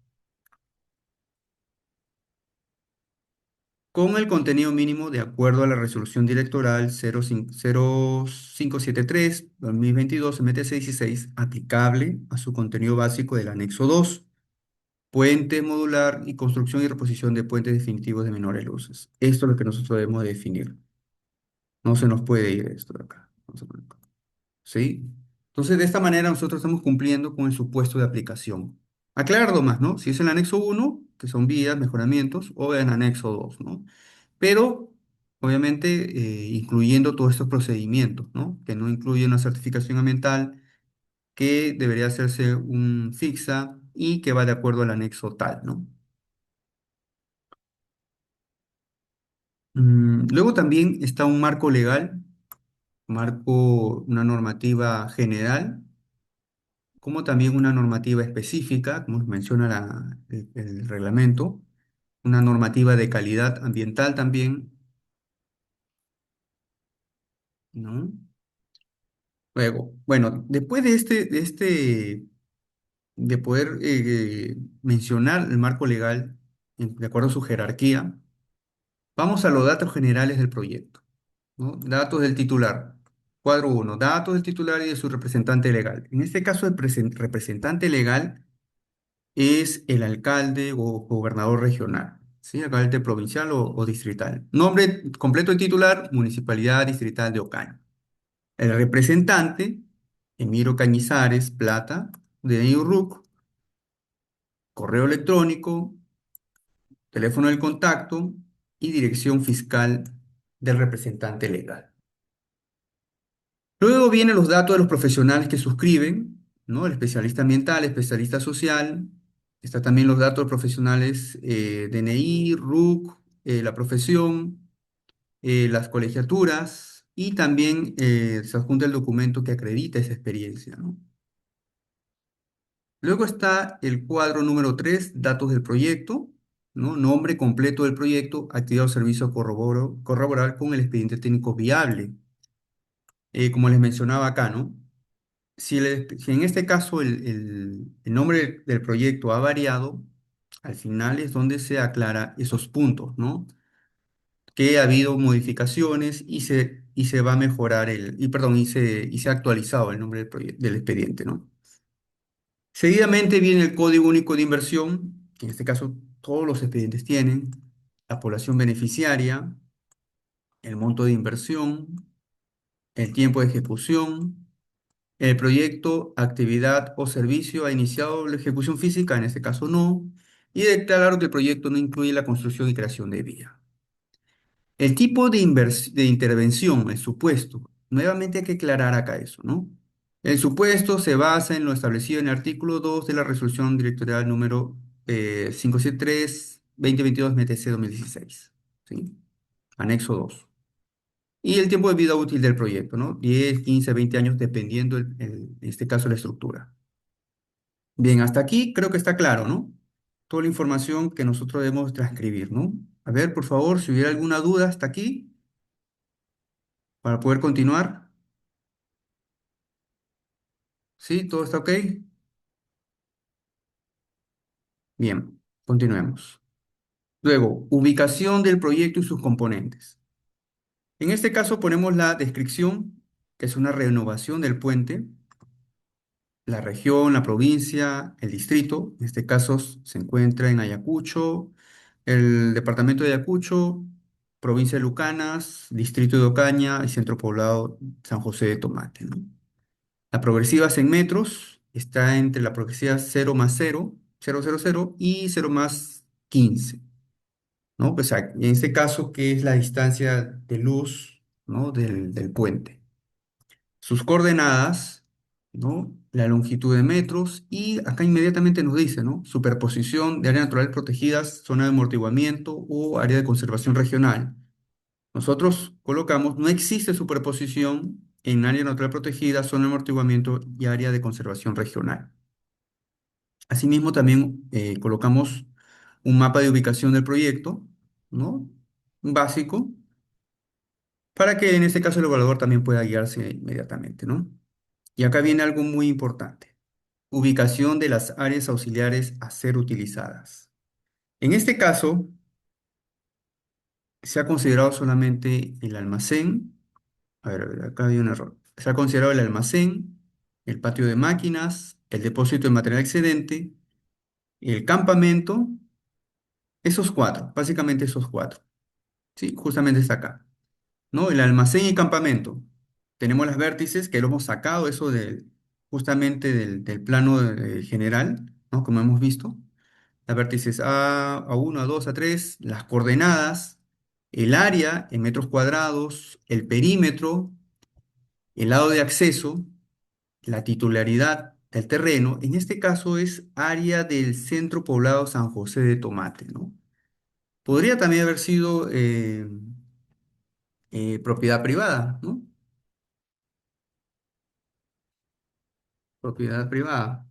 [SPEAKER 1] con el contenido mínimo de acuerdo a la resolución directoral 0573/2022 MT-16 aplicable a su contenido básico del anexo 2, puente modular y construcción y reposición de puentes definitivos de menores luces. Esto es lo que nosotros debemos definir. No se nos puede ir esto de acá. No se puede. ¿Sí? Entonces, de esta manera nosotros estamos cumpliendo con el supuesto de aplicación. Aclarar nomás, ¿no? Si es el anexo 1, que son vías, mejoramientos, o en anexo 2, ¿no? Pero, obviamente, incluyendo todos estos procedimientos, ¿no? Que no incluye una certificación ambiental, que debería hacerse un fixa y que va de acuerdo al anexo tal, ¿no? Luego también está un marco legal, una normativa general como también una normativa específica, como menciona el reglamento, una normativa de calidad ambiental también, ¿no? Luego, bueno, después de poder mencionar el marco legal de acuerdo a su jerarquía, vamos a los datos generales del proyecto, ¿no? Datos del titular. Cuadro uno, datos del titular y de su representante legal. En este caso, el representante legal es el alcalde o gobernador regional, ¿sí? Alcalde provincial o distrital. Nombre completo y titular, Municipalidad Distrital de Ocaña. El representante, Emiro Cañizares Plata, DNI RUC, correo electrónico, teléfono del contacto y dirección fiscal del representante legal. Luego vienen los datos de los profesionales que suscriben, ¿no? El especialista ambiental, especialista social. Está también los datos profesionales, DNI, RUC, la profesión, las colegiaturas y también se adjunta el documento que acredita esa experiencia, ¿no? Luego está el cuadro número 3, datos del proyecto, ¿no? Nombre completo del proyecto, actividad o servicio a corroborar con el expediente técnico viable. Como les mencionaba acá, ¿no? Si en este caso el nombre del proyecto ha variado, al final es donde se aclara esos puntos, ¿no? Que ha habido modificaciones y se va a mejorar perdón, y se ha actualizado el nombre del expediente, ¿no? Seguidamente viene el código único de inversión, que en este caso todos los expedientes tienen, la población beneficiaria, el monto de inversión, el tiempo de ejecución, el proyecto, actividad o servicio ha iniciado la ejecución física, en este caso no, y declarar que el proyecto no incluye la construcción y creación de vía. El tipo de intervención, el supuesto, nuevamente hay que aclarar acá eso, ¿no? El supuesto se basa en lo establecido en el artículo 2 de la resolución directorial número 573-2022 MTC 2016, ¿sí? Anexo 2. Y el tiempo de vida útil del proyecto, ¿no? 10, 15, 20 años, dependiendo, en este caso, la estructura. Bien, hasta aquí creo que está claro, ¿no? Toda la información que nosotros debemos transcribir, ¿no? A ver, por favor, si hubiera alguna duda hasta aquí, para poder continuar. ¿Sí? ¿Todo está ok? Bien, continuemos. Luego, ubicación del proyecto y sus componentes. En este caso ponemos la descripción, que es una renovación del puente, la región, la provincia, el distrito. En este caso se encuentra en Ayacucho, el departamento de Ayacucho, provincia de Lucanas, distrito de Ocaña y centro poblado San José de Tomate, ¿no? La progresiva es en metros, está entre la progresiva 0 más 0, 0, 0, 0 y 0 más 15, ¿no? Pues en este caso, ¿qué es la distancia de luz, ¿no? del puente? Sus coordenadas, ¿no? La longitud de metros y acá inmediatamente nos dice, ¿no? Superposición de áreas naturales protegidas, zona de amortiguamiento o área de conservación regional. Nosotros colocamos, no existe superposición en área natural protegida, zona de amortiguamiento y área de conservación regional. Asimismo, también colocamos un mapa de ubicación del proyecto, ¿no? Básico, para que en este caso el evaluador también pueda guiarse inmediatamente, ¿no? Y acá viene algo muy importante. Ubicación de las áreas auxiliares a ser utilizadas. En este caso, se ha considerado solamente el almacén. A ver, acá hay un error. Se ha considerado el almacén, el patio de máquinas, el depósito de material excedente, el campamento, esos cuatro, básicamente esos cuatro. Sí, justamente está acá, ¿no? El almacén y campamento. Tenemos las vértices que lo hemos sacado, eso justamente del plano general, ¿no? Como hemos visto. Las vértices A1, A2, A3, las coordenadas, el área en metros cuadrados, el perímetro, el lado de acceso, la titularidad del terreno. En este caso es área del centro poblado San José de Tomate, ¿no? Podría también haber sido propiedad privada, ¿no? Propiedad privada.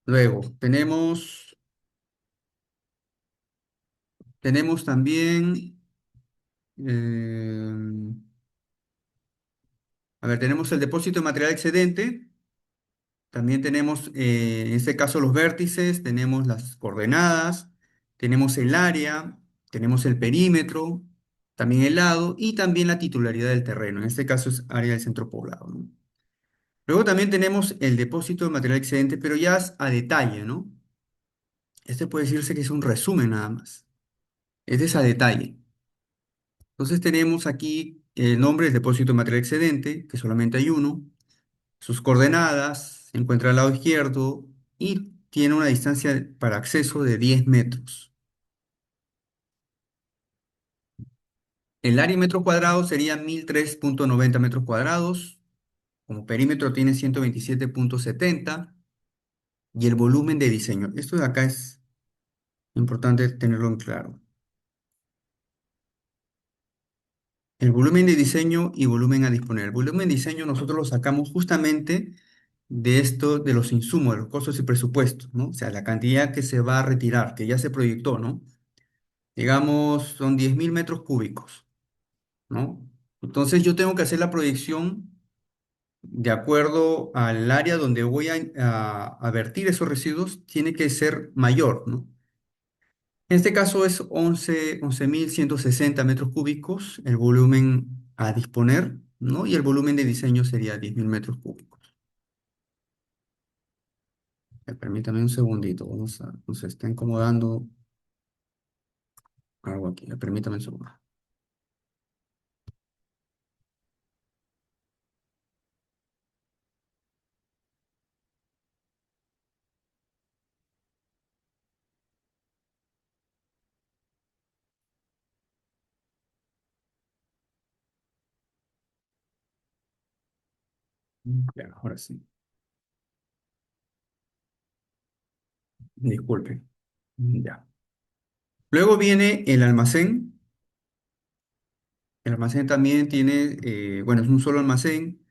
[SPEAKER 1] Luego, tenemos también, eh, a ver, tenemos el depósito de material excedente. También tenemos, en este caso, los vértices, tenemos las coordenadas, tenemos el área, tenemos el perímetro, también el lado y también la titularidad del terreno. En este caso es área del centro poblado, ¿no? Luego también tenemos el depósito de material excedente, pero ya es a detalle, ¿no? Este puede decirse que es un resumen nada más. Este es a detalle. Entonces tenemos aquí el nombre del depósito de material excedente, que solamente hay uno, sus coordenadas, se encuentra al lado izquierdo y tiene una distancia para acceso de 10 metros. El área en metros cuadrados sería 1003,90 metros cuadrados. Como perímetro tiene 127,70 y el volumen de diseño. Esto de acá es Importante tenerlo en claro. El volumen de diseño y volumen a disponer. El volumen de diseño nosotros lo sacamos justamente de esto, de los insumos, de los costos y presupuestos, ¿no? O sea, la cantidad que se va a retirar, que ya se proyectó, ¿no? Digamos, son 10.000 metros cúbicos, ¿no? Entonces yo tengo que hacer la proyección de acuerdo al área donde voy a vertir esos residuos, tiene que ser mayor, ¿no? En este caso es 11.160 metros cúbicos el volumen a disponer, ¿no? Y el volumen de diseño sería 10.000 metros cúbicos. Permítame un segundito, nos está incomodando algo aquí. Permítame un segundo. Ya, ahora sí. Disculpe. Ya. Luego viene el almacén. El almacén también tiene, bueno, es un solo almacén.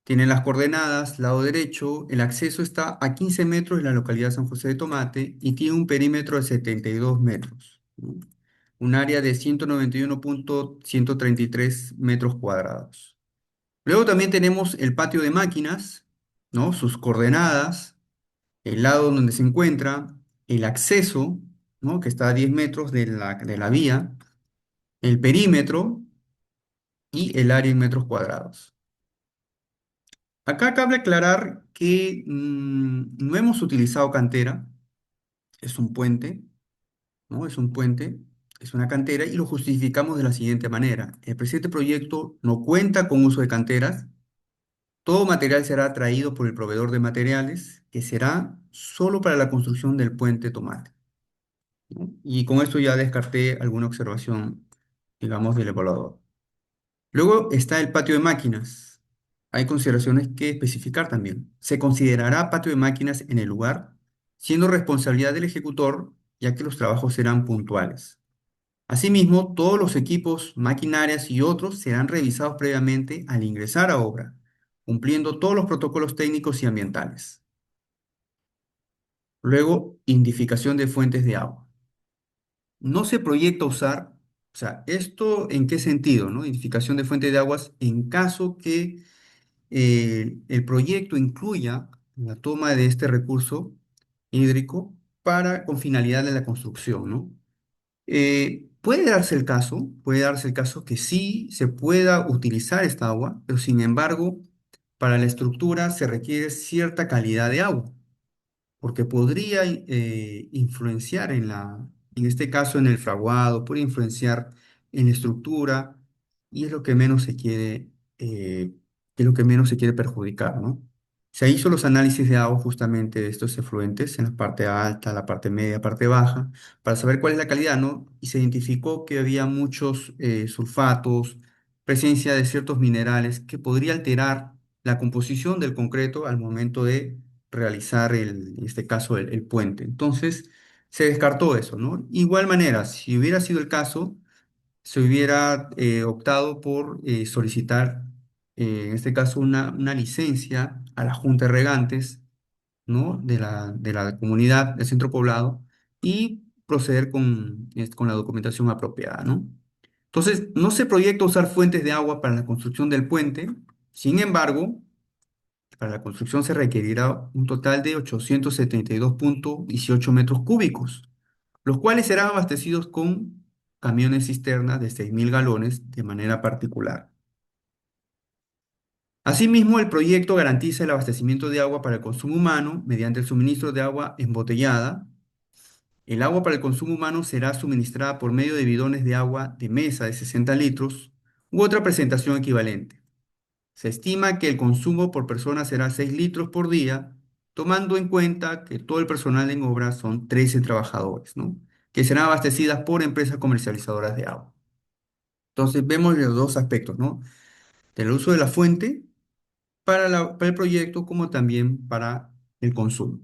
[SPEAKER 1] Tiene las coordenadas, lado derecho, el acceso está a 15 metros de la localidad de San José de Tomate y tiene un perímetro de 72 metros, ¿no? Un área de 191.133 metros cuadrados. Luego también tenemos el patio de máquinas, ¿no? Sus coordenadas, el lado donde se encuentra, el acceso, ¿no? Que está a 10 metros de la vía, el perímetro y el área en metros cuadrados. Acá cabe aclarar que no hemos utilizado cantera, es un puente, ¿no? Es un puente, es una cantera y lo justificamos de la siguiente manera. El presente proyecto no cuenta con uso de canteras, todo material será traído por el proveedor de materiales, que será solo para la construcción del puente Tomate, ¿no? Y con esto ya descarté alguna observación, digamos, del evaluador. Luego está el patio de máquinas. Hay consideraciones que especificar también. Se considerará patio de máquinas en el lugar, siendo responsabilidad del ejecutor, ya que los trabajos serán puntuales. Asimismo, todos los equipos, maquinarias y otros serán revisados previamente al ingresar a obra, cumpliendo todos los protocolos técnicos y ambientales. Luego, identificación de fuentes de agua. No se proyecta usar, o sea, ¿esto en qué sentido, no? Identificación de fuentes de aguas en caso que el proyecto incluya la toma de este recurso hídrico con finalidad de la construcción, ¿no? Puede darse el caso que sí se pueda utilizar esta agua, pero sin embargo, para la estructura se requiere cierta calidad de agua porque podría influenciar en este caso en el fraguado, puede influenciar en la estructura y es lo que menos se quiere, es lo que menos se quiere perjudicar, ¿no? Se hizo los análisis de agua justamente de estos efluentes en la parte alta, la parte media, parte baja, para saber cuál es la calidad, ¿no? Y se identificó que había muchos sulfatos, presencia de ciertos minerales que podría alterar la composición del concreto al momento de realizar en este caso, el puente. Entonces, se descartó eso, ¿no? Igual manera, si hubiera sido el caso, se hubiera optado por solicitar, en este caso, una licencia a la Junta de Regantes, ¿no? De la comunidad, del centro poblado, y proceder con la documentación apropiada, ¿no? Entonces, no se proyecta usar fuentes de agua para la construcción del puente, sin embargo, para la construcción se requerirá un total de 872.18 metros cúbicos, los cuales serán abastecidos con camiones cisternas de 6.000 galones de manera particular. Asimismo, el proyecto garantiza el abastecimiento de agua para el consumo humano mediante el suministro de agua embotellada. El agua para el consumo humano será suministrada por medio de bidones de agua de mesa de 60 litros u otra presentación equivalente. Se estima que el consumo por persona será 6 litros por día, tomando en cuenta que todo el personal en obra son 13 trabajadores, ¿no? Que serán abastecidas por empresas comercializadoras de agua. Entonces, vemos los dos aspectos, ¿no? Del uso de la fuente para el proyecto como también para el consumo.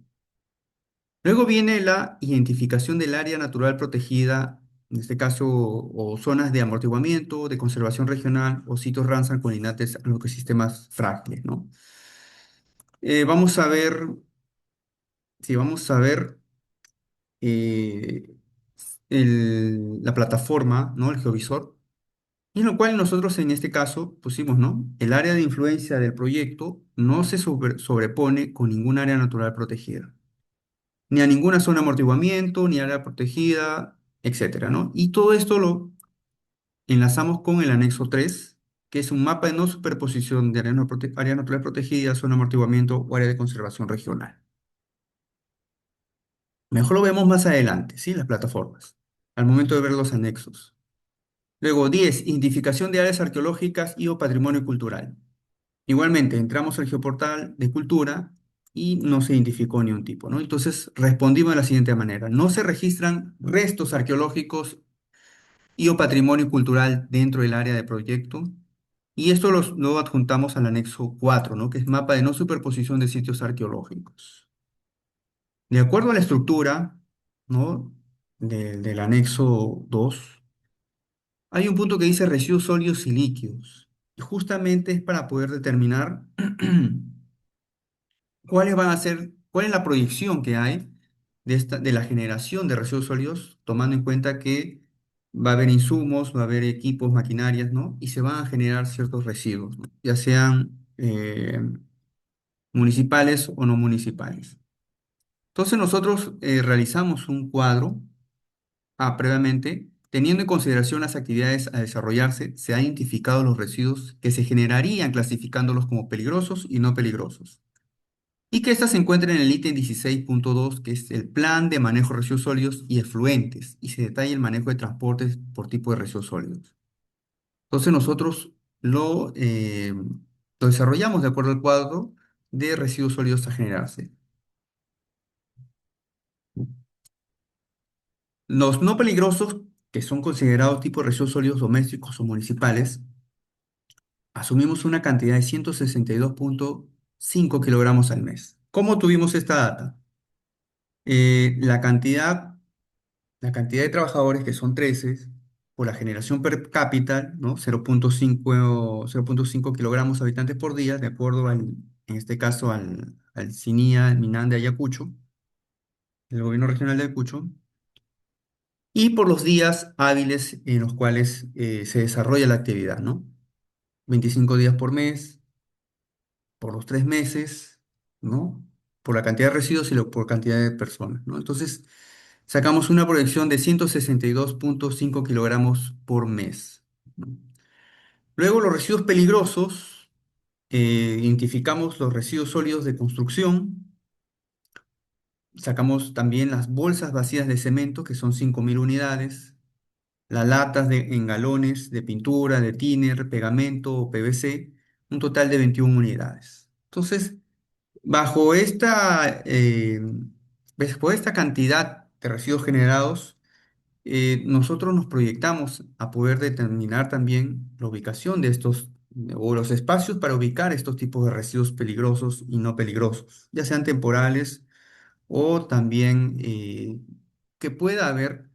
[SPEAKER 1] Luego viene la identificación del área natural protegida, en este caso, o zonas de amortiguamiento, de conservación regional o sitios Ramsar colindantes a los ecosistemas frágiles, ¿no? Vamos a ver, sí, vamos a ver eh, la plataforma, ¿no? El geovisor, y en lo cual nosotros en este caso pusimos, ¿no? El área de influencia del proyecto no se sobrepone con ningún área natural protegida, ni a ninguna zona de amortiguamiento, ni área protegida, etcétera, ¿no? Y todo esto lo enlazamos con el anexo 3, que es un mapa de no superposición de área natural protegida, zona de amortiguamiento o área de conservación regional. Mejor lo vemos más adelante, ¿sí? Las plataformas, al momento de ver los anexos. Luego, 10, identificación de áreas arqueológicas y o patrimonio cultural. Igualmente, entramos al geoportal de cultura y no se identificó ni un tipo, ¿no? Entonces, respondimos de la siguiente manera. No se registran restos arqueológicos y o patrimonio cultural dentro del área de proyecto. Y esto lo adjuntamos al anexo 4, ¿no? Que es mapa de no superposición de sitios arqueológicos. De acuerdo a la estructura, ¿no? Del anexo 2, hay un punto que dice residuos sólidos y líquidos. Y justamente es para poder determinar cuáles van a ser, cuál es la proyección que hay de la generación de residuos sólidos, tomando en cuenta que va a haber insumos, va a haber equipos, maquinarias, ¿no? Y se van a generar ciertos residuos, ¿no? Ya sean municipales o no municipales. Entonces nosotros realizamos un cuadro previamente, teniendo en consideración las actividades a desarrollarse, se han identificado los residuos que se generarían clasificándolos como peligrosos y no peligrosos. Y que éstas se encuentren en el ítem 16.2, que es el plan de manejo de residuos sólidos y efluentes, y se detalla el manejo de transportes por tipo de residuos sólidos. Entonces nosotros lo desarrollamos de acuerdo al cuadro de residuos sólidos a generarse. Los no peligrosos, que son considerados tipo de residuos sólidos domésticos o municipales, asumimos una cantidad de 162,5 kilogramos al mes. ¿Cómo tuvimos esta data? Eh, la cantidad la cantidad de trabajadores, que son 13, por la generación per cápita, ¿no? 0,5 kilogramos habitantes por día, de acuerdo en este caso al CINIA, el MINAN de Ayacucho, el gobierno regional de Ayacucho, y por los días hábiles en los cuales se desarrolla la actividad, ¿no? 25 días por mes, por los 3 meses, ¿no? Por la cantidad de residuos y por cantidad de personas, ¿no? Entonces, sacamos una proyección de 162,5 kilogramos por mes, ¿no? Luego, los residuos peligrosos, identificamos los residuos sólidos de construcción, sacamos también las bolsas vacías de cemento, que son 5.000 unidades, las latas en galones de pintura, de thinner, pegamento o PVC, un total de 21 unidades. Entonces, bajo bajo esta cantidad de residuos generados, nosotros nos proyectamos a poder determinar también la ubicación de estos o los espacios para ubicar estos tipos de residuos peligrosos y no peligrosos, ya sean temporales o también que pueda haber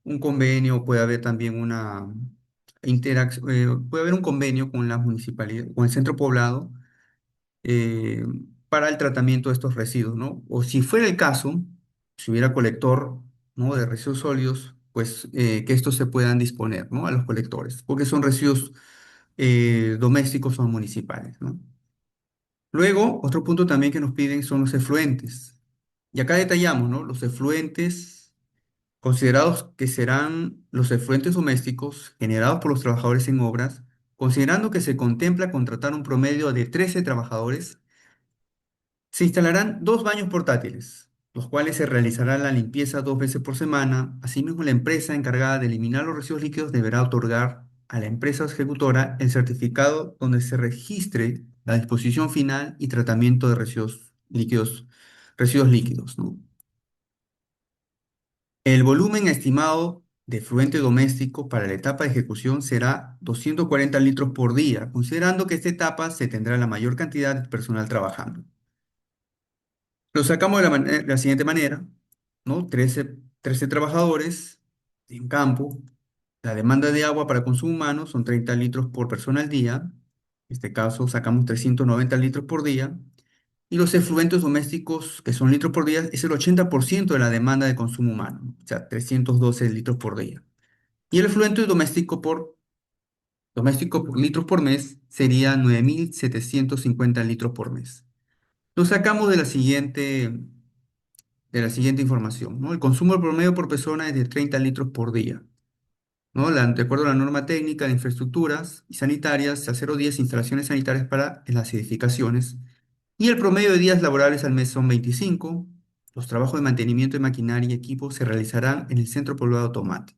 [SPEAKER 1] un convenio, puede haber también una interacción, puede haber un convenio con la municipalidad, con el centro poblado eh, para el tratamiento de estos residuos, ¿no? O si fuera el caso, si hubiera colector, ¿no? De residuos sólidos, pues que estos se puedan disponer, ¿no? A los colectores, porque son residuos domésticos o municipales, ¿no? Luego, otro punto también que nos piden son los efluentes. Y acá detallamos, ¿no? Los efluentes considerados que serán los efluentes domésticos generados por los trabajadores en obras, considerando que se contempla contratar un promedio de 13 trabajadores. Se instalarán dos baños portátiles, los cuales se realizará la limpieza 2 veces por semana. Asimismo, la empresa encargada de eliminar los residuos líquidos deberá otorgar a la empresa ejecutora el certificado donde se registre la disposición final y tratamiento de residuos líquidos, ¿no? El volumen estimado de fluente doméstico para la etapa de ejecución será 240 litros por día, considerando que esta etapa se tendrá la mayor cantidad de personal trabajando. Lo sacamos de la siguiente manera. ¿no? 13 trabajadores en campo. La demanda de agua para consumo humano son 30 litros por persona al día. En este caso sacamos 390 litros por día. Y los efluentes domésticos, que son litros por día, es el 80% de la demanda de consumo humano, o sea, 312 litros por día. Y el efluente doméstico por litros por mes sería 9.750 litros por mes. Lo sacamos de la siguiente información, ¿no? El consumo promedio por persona es de 30 litros por día, ¿no? De acuerdo a la norma técnica de infraestructuras y sanitarias, se hace 10 instalaciones sanitarias para las edificaciones y el promedio de días laborables al mes son 25. Los trabajos de mantenimiento de maquinaria y equipo se realizarán en el centro poblado Tomate,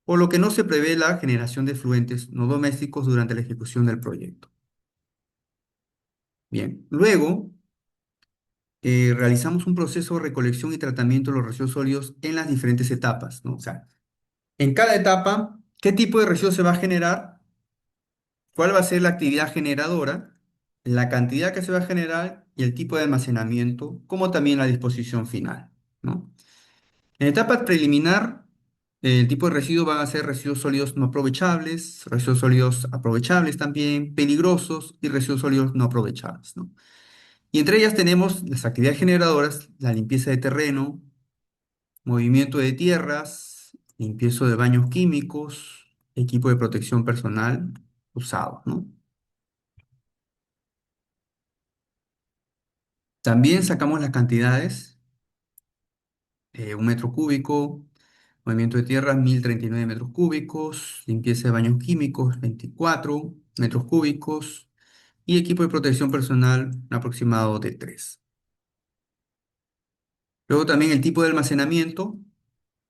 [SPEAKER 1] por lo que no se prevé la generación de fluentes no domésticos durante la ejecución del proyecto. Bien, luego realizamos un proceso de recolección y tratamiento de los residuos sólidos en las diferentes etapas, ¿no? O sea, en cada etapa, ¿qué tipo de residuo se va a generar? ¿Cuál va a ser la actividad generadora? La cantidad que se va a generar y el tipo de almacenamiento, como también la disposición final, ¿no? En etapa preliminar, el tipo de residuos van a ser residuos sólidos no aprovechables, residuos sólidos aprovechables también, peligrosos y residuos sólidos no aprovechables, ¿no? Y entre ellas tenemos las actividades generadoras, la limpieza de terreno, movimiento de tierras, limpieza de baños químicos, equipo de protección personal usado, ¿no? También sacamos las cantidades, 1 metro cúbico, movimiento de tierras, 1.039 metros cúbicos, limpieza de baños químicos, 24 metros cúbicos, y equipo de protección personal, un aproximado de 3. Luego también el tipo de almacenamiento.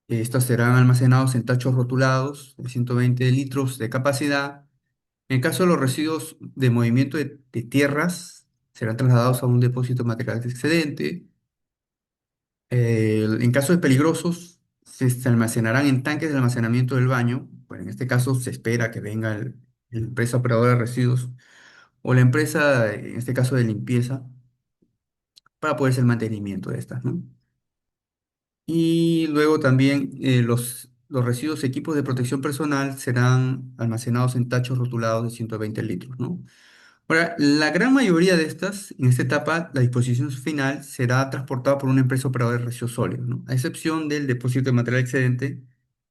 [SPEAKER 1] Estos serán almacenados en tachos rotulados de 120 litros de capacidad. En el caso de los residuos de movimiento de tierras, serán trasladados a un depósito de materiales excedente. En caso de peligrosos, se almacenarán en tanques de almacenamiento del baño. Bueno, en este caso se espera que venga la empresa operadora de residuos o la empresa, en este caso de limpieza, para poder hacer el mantenimiento de estas, ¿no? Y luego también los residuos equipos de protección personal serán almacenados en tachos rotulados de 120 litros, ¿no? Ahora, la gran mayoría de estas, en esta etapa, la disposición final será transportada por una empresa operadora de residuos sólidos, ¿no? A excepción del depósito de material excedente,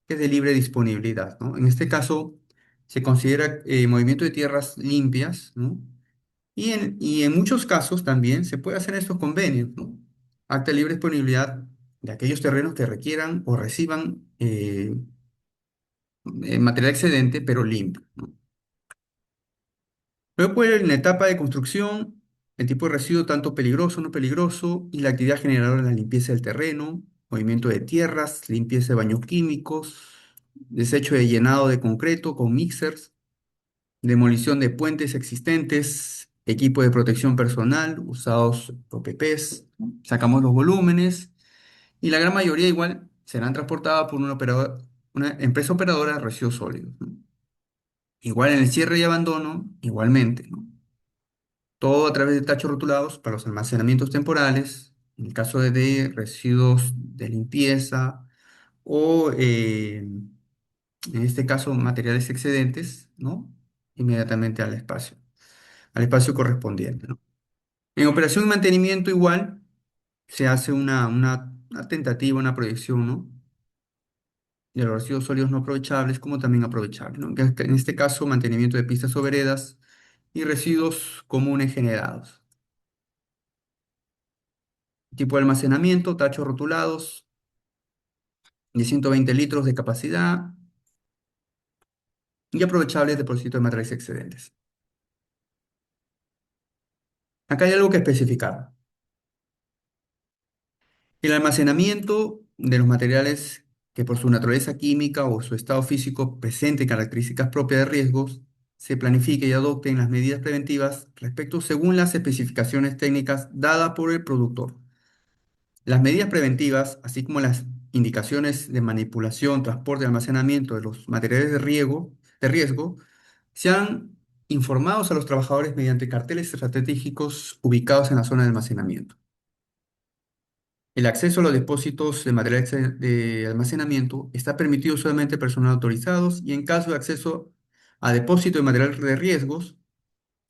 [SPEAKER 1] que es de libre disponibilidad, ¿no? En este caso, se considera movimiento de tierras limpias, ¿no? Y en muchos casos también se puede hacer estos convenios, ¿no? Acta de libre disponibilidad de aquellos terrenos que requieran o reciban material excedente, pero limpio, ¿no? Luego puede ir en la etapa de construcción, el tipo de residuo tanto peligroso o no peligroso y la actividad generadora de la limpieza del terreno, movimiento de tierras, limpieza de baños químicos, desecho de llenado de concreto con mixers, demolición de puentes existentes, equipo de protección personal usados por PPs, sacamos los volúmenes y la gran mayoría igual serán transportadas por una empresa operadora de residuos sólidos, ¿no? Igual en el cierre y abandono, igualmente, ¿no? Todo a través de tachos rotulados para los almacenamientos temporales, en el caso de residuos de limpieza o, en este caso, materiales excedentes, ¿no? Inmediatamente al espacio correspondiente, ¿no? En operación y mantenimiento igual se hace una tentativa, una proyección, ¿no? De los residuos sólidos no aprovechables como también aprovechables, ¿no? Que en este caso, mantenimiento de pistas o veredas y residuos comunes generados. Tipo de almacenamiento, tachos rotulados de 120 litros de capacidad y aprovechables depósitos de materiales excedentes. Acá hay algo que especificar. El almacenamiento de los materiales que por su naturaleza química o su estado físico presenten características propias de riesgos, se planifique y adopten las medidas preventivas respecto según las especificaciones técnicas dadas por el productor. Las medidas preventivas, así como las indicaciones de manipulación, transporte y almacenamiento de los materiales de riesgo, sean informados a los trabajadores mediante carteles estratégicos ubicados en la zona de almacenamiento. El acceso a los depósitos de materiales de almacenamiento está permitido solamente a personas autorizados y en caso de acceso a depósito de material de riesgos,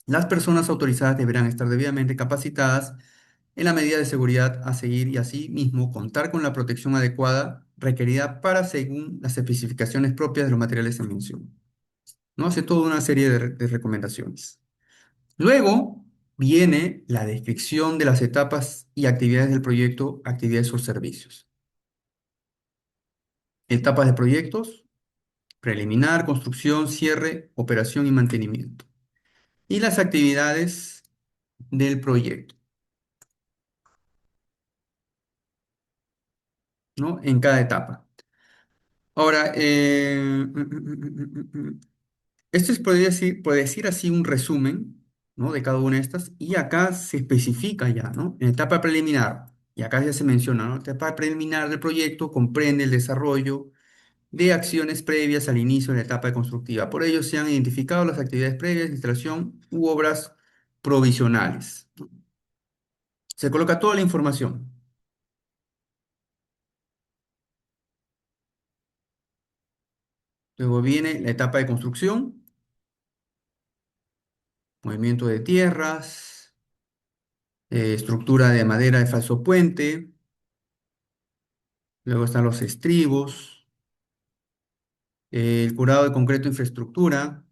[SPEAKER 1] las personas autorizadas deberán estar debidamente capacitadas en la medida de seguridad a seguir y asimismo contar con la protección adecuada requerida para según las especificaciones propias de los materiales en mención. ¿No? Hace toda una serie de recomendaciones. Luego viene la descripción de las etapas y actividades del proyecto, actividades o servicios. Etapas de proyectos: preliminar, construcción, cierre, operación y mantenimiento. Y las actividades del proyecto, ¿no? En cada etapa. Ahora, esto es, puede decir así un resumen, ¿no? De cada una de estas. Y acá se especifica ya, ¿no? En etapa preliminar, y acá ya se menciona, ¿no? Etapa preliminar del proyecto comprende el desarrollo de acciones previas al inicio de la etapa constructiva. Por ello se han identificado las actividades previas, instalación u obras provisionales. Se coloca toda la información. Luego viene la etapa de construcción, movimiento de tierras, estructura de madera de falso puente. Luego están los estribos, el curado de concreto de infraestructura,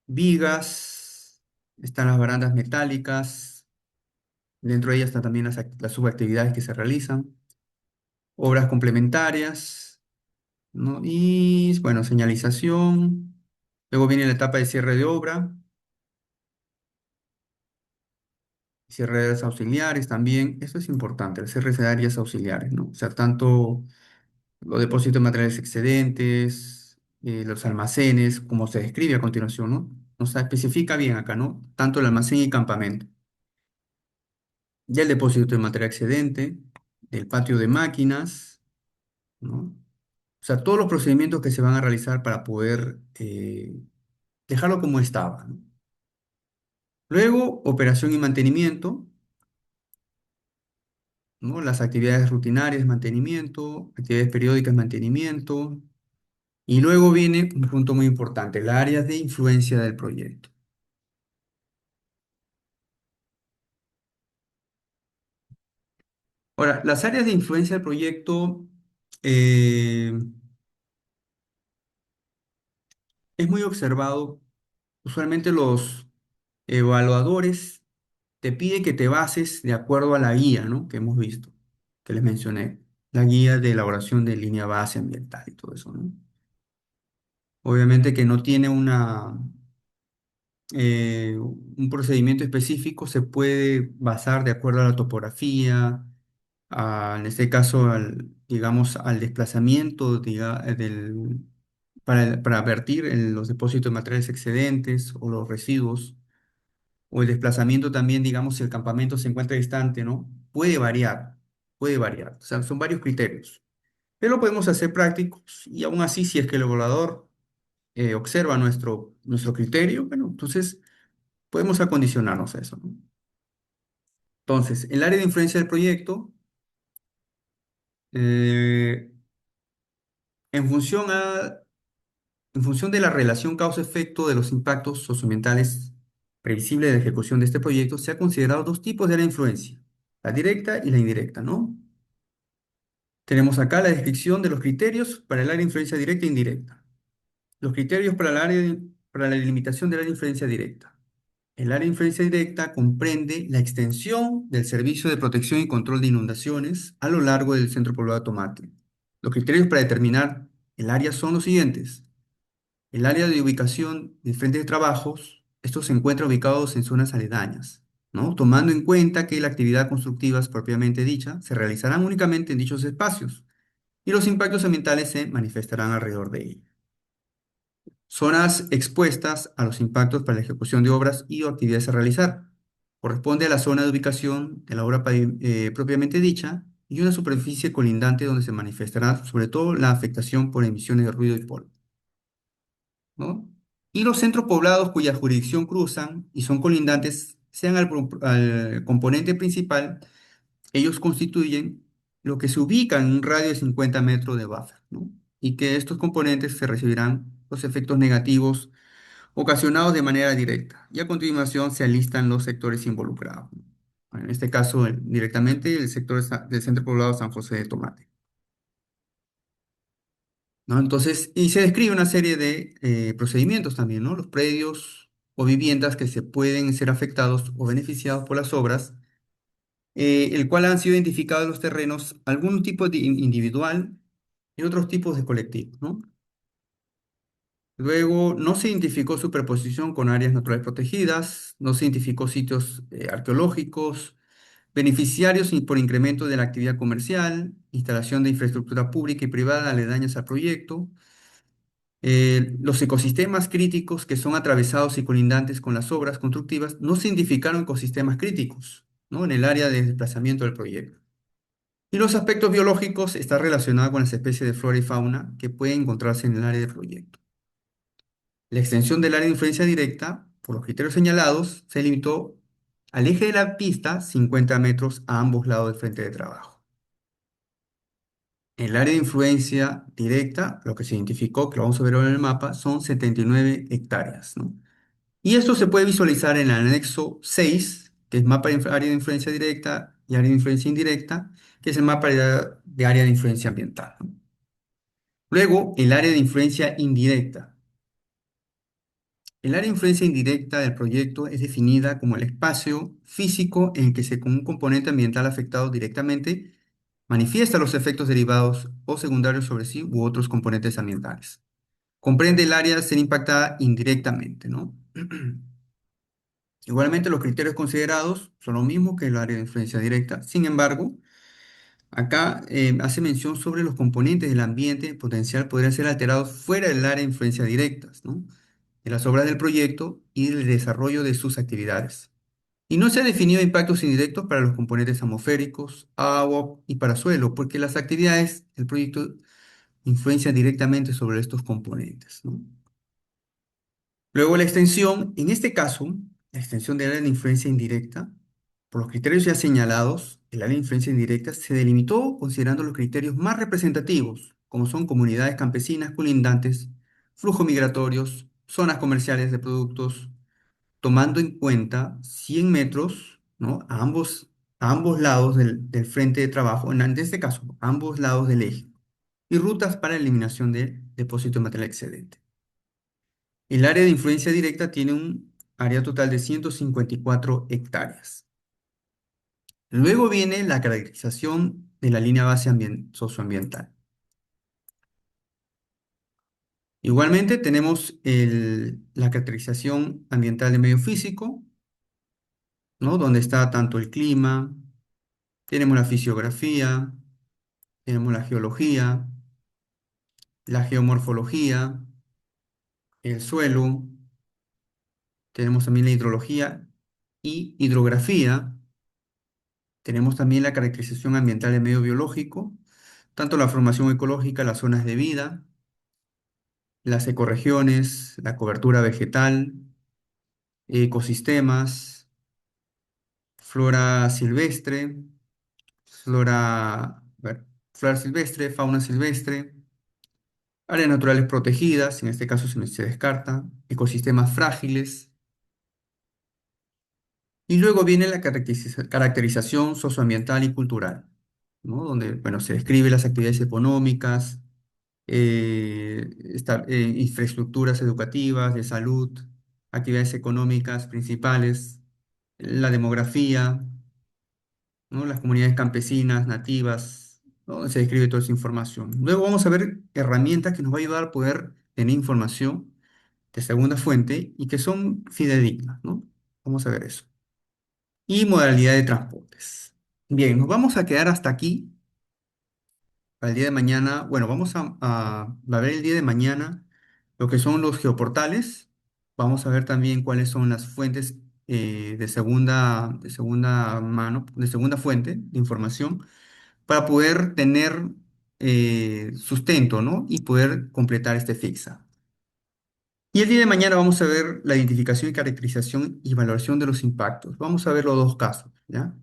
[SPEAKER 1] vigas, están las barandas metálicas. Dentro de ellas están también las subactividades que se realizan, obras complementarias, ¿no? Y bueno, señalización. Luego viene la etapa de cierre de obra, cierre de áreas auxiliares también. Eso es importante, el cierre de áreas auxiliares, ¿no? O sea, tanto los depósitos de materiales excedentes, los almacenes, como se describe a continuación, ¿no? Nos especifica bien acá, ¿no? Tanto el almacén y campamento. Ya el depósito de material excedente, el patio de máquinas, ¿no? O sea, todos los procedimientos que se van a realizar para poder dejarlo como estaba, ¿no? Luego, operación y mantenimiento, ¿no? Las actividades rutinarias, mantenimiento, actividades periódicas, mantenimiento. Y luego viene un punto muy importante, el área de influencia del proyecto. Ahora, las áreas de influencia del proyecto eh, es muy observado. Usualmente los evaluadores te piden que te bases de acuerdo a la guía, ¿no? Que hemos visto, que les mencioné, la guía de elaboración de línea base ambiental y todo eso, ¿no? Obviamente que no tiene un procedimiento específico, se puede basar de acuerdo a la topografía, en este caso, digamos, al desplazamiento para vertir en los depósitos de materiales excedentes o los residuos, o el desplazamiento también, digamos, si el campamento se encuentra distante, ¿no? Puede variar. O sea, son varios criterios. Pero podemos hacer prácticos y aún así, si es que el evaluador observa nuestro criterio, bueno, entonces podemos acondicionarnos a eso, ¿no? Entonces, el área de influencia del proyecto, eh, en función en función de la relación causa-efecto de los impactos socioambientales previsibles de ejecución de este proyecto, se ha considerado dos tipos de área de influencia, la directa y la indirecta, ¿no? Tenemos acá la descripción de los criterios para el área de influencia directa e indirecta. Los criterios para para la delimitación del área de influencia directa. El área de influencia directa comprende la extensión del servicio de protección y control de inundaciones a lo largo del centro poblado de Tomate. Los criterios para determinar el área son los siguientes. El área de ubicación de frentes de trabajos, estos se encuentran ubicados en zonas aledañas, ¿no? Tomando en cuenta que la actividad constructiva propiamente dicha se realizarán únicamente en dichos espacios y los impactos ambientales se manifestarán alrededor de ella. Zonas expuestas a los impactos para la ejecución de obras y o actividades a realizar. Corresponde a la zona de ubicación de la obra propiamente dicha y una superficie colindante donde se manifestará sobre todo la afectación por emisiones de ruido y polvo, ¿no? Y los centros poblados cuya jurisdicción cruzan y son colindantes sean al componente principal Ellos constituyen lo que se ubica en un radio de 50 metros de buffer, ¿no? Y que estos componentes se recibirán los efectos negativos ocasionados de manera directa. Y a continuación se alistan los sectores involucrados, ¿no? Bueno, en este caso, directamente el sector del centro poblado San José de Tomate, ¿no? Entonces, y se describe una serie de procedimientos también, ¿no? Los predios o viviendas que se pueden ser afectados o beneficiados por las obras, el cual han sido identificados los terrenos, algún tipo de individual y otros tipos de colectivos, ¿no? Luego, no se identificó superposición con áreas naturales protegidas, no se identificó sitios arqueológicos, beneficiarios por incremento de la actividad comercial, instalación de infraestructura pública y privada aledañas al proyecto, los ecosistemas críticos que son atravesados y colindantes con las obras constructivas, no se identificaron ecosistemas críticos, ¿no? En el área de desplazamiento del proyecto. Y los aspectos biológicos están relacionados con las especies de flora y fauna que pueden encontrarse en el área del proyecto. La extensión del área de influencia directa, por los criterios señalados, se limitó al eje de la pista 50 metros a ambos lados del frente de trabajo. El área de influencia directa, lo que se identificó, que lo vamos a ver ahora en el mapa, son 79 hectáreas, ¿no? Y esto se puede visualizar en el anexo 6, que es mapa de área de influencia directa y área de influencia indirecta, que es el mapa de área de influencia ambiental, ¿no? Luego, el área de influencia indirecta. El área de influencia indirecta del proyecto es definida como el espacio físico en que con un componente ambiental afectado directamente manifiesta los efectos derivados o secundarios sobre sí u otros componentes ambientales. Comprende el área a ser impactada indirectamente, ¿no? Igualmente, los criterios considerados son los mismos que el área de influencia directa. Sin embargo, acá hace mención sobre los componentes del ambiente potencial podrían ser alterados fuera del área de influencia directas, ¿no? De las obras del proyecto y del desarrollo de sus actividades. Y no se ha definido impactos indirectos para los componentes atmosféricos, agua y para suelo, porque las actividades del proyecto influencian directamente sobre estos componentes, ¿no? Luego la extensión, en este caso, la extensión del área de influencia indirecta, por los criterios ya señalados, el área de influencia indirecta se delimitó considerando los criterios más representativos, como son comunidades campesinas colindantes, flujos migratorios, zonas comerciales de productos, tomando en cuenta 100 metros, ¿no? A ambos lados del frente de trabajo, en este caso, a ambos lados del eje, y rutas para eliminación de depósito de material excedente. El área de influencia directa tiene un área total de 154 hectáreas. Luego viene la caracterización de la línea base socioambiental. Igualmente tenemos la caracterización ambiental de medio físico, ¿no? Donde está tanto el clima, tenemos la fisiografía, tenemos la geología, la geomorfología, el suelo, tenemos también la hidrología y hidrografía. Tenemos también la caracterización ambiental del medio biológico, tanto la formación ecológica, las zonas de vida, las ecorregiones, la cobertura vegetal, ecosistemas, flora silvestre, flora, a ver, flora silvestre, fauna silvestre, áreas naturales protegidas, en este caso se descarta, ecosistemas frágiles, y luego viene la caracterización socioambiental y cultural, ¿no? Donde, bueno, se describe las actividades económicas, infraestructuras educativas, de salud, actividades económicas principales, la demografía, ¿no? Las comunidades campesinas, nativas, ¿no? Se describe toda esa información. Luego vamos a ver herramientas que nos va a ayudar a poder tener información de segunda fuente y que son fidedignas, ¿no? Vamos a ver eso. Y modalidad de transportes. Bien, nos vamos a quedar hasta aquí para el día de mañana. Bueno, vamos a ver el día de mañana lo que son los geoportales. Vamos a ver también cuáles son las fuentes de segunda mano, de segunda fuente de información para poder tener sustento, ¿no? Y poder completar este FIXA. Y el día de mañana vamos a ver la identificación y caracterización y valoración de los impactos. Vamos a ver los dos casos, ¿ya?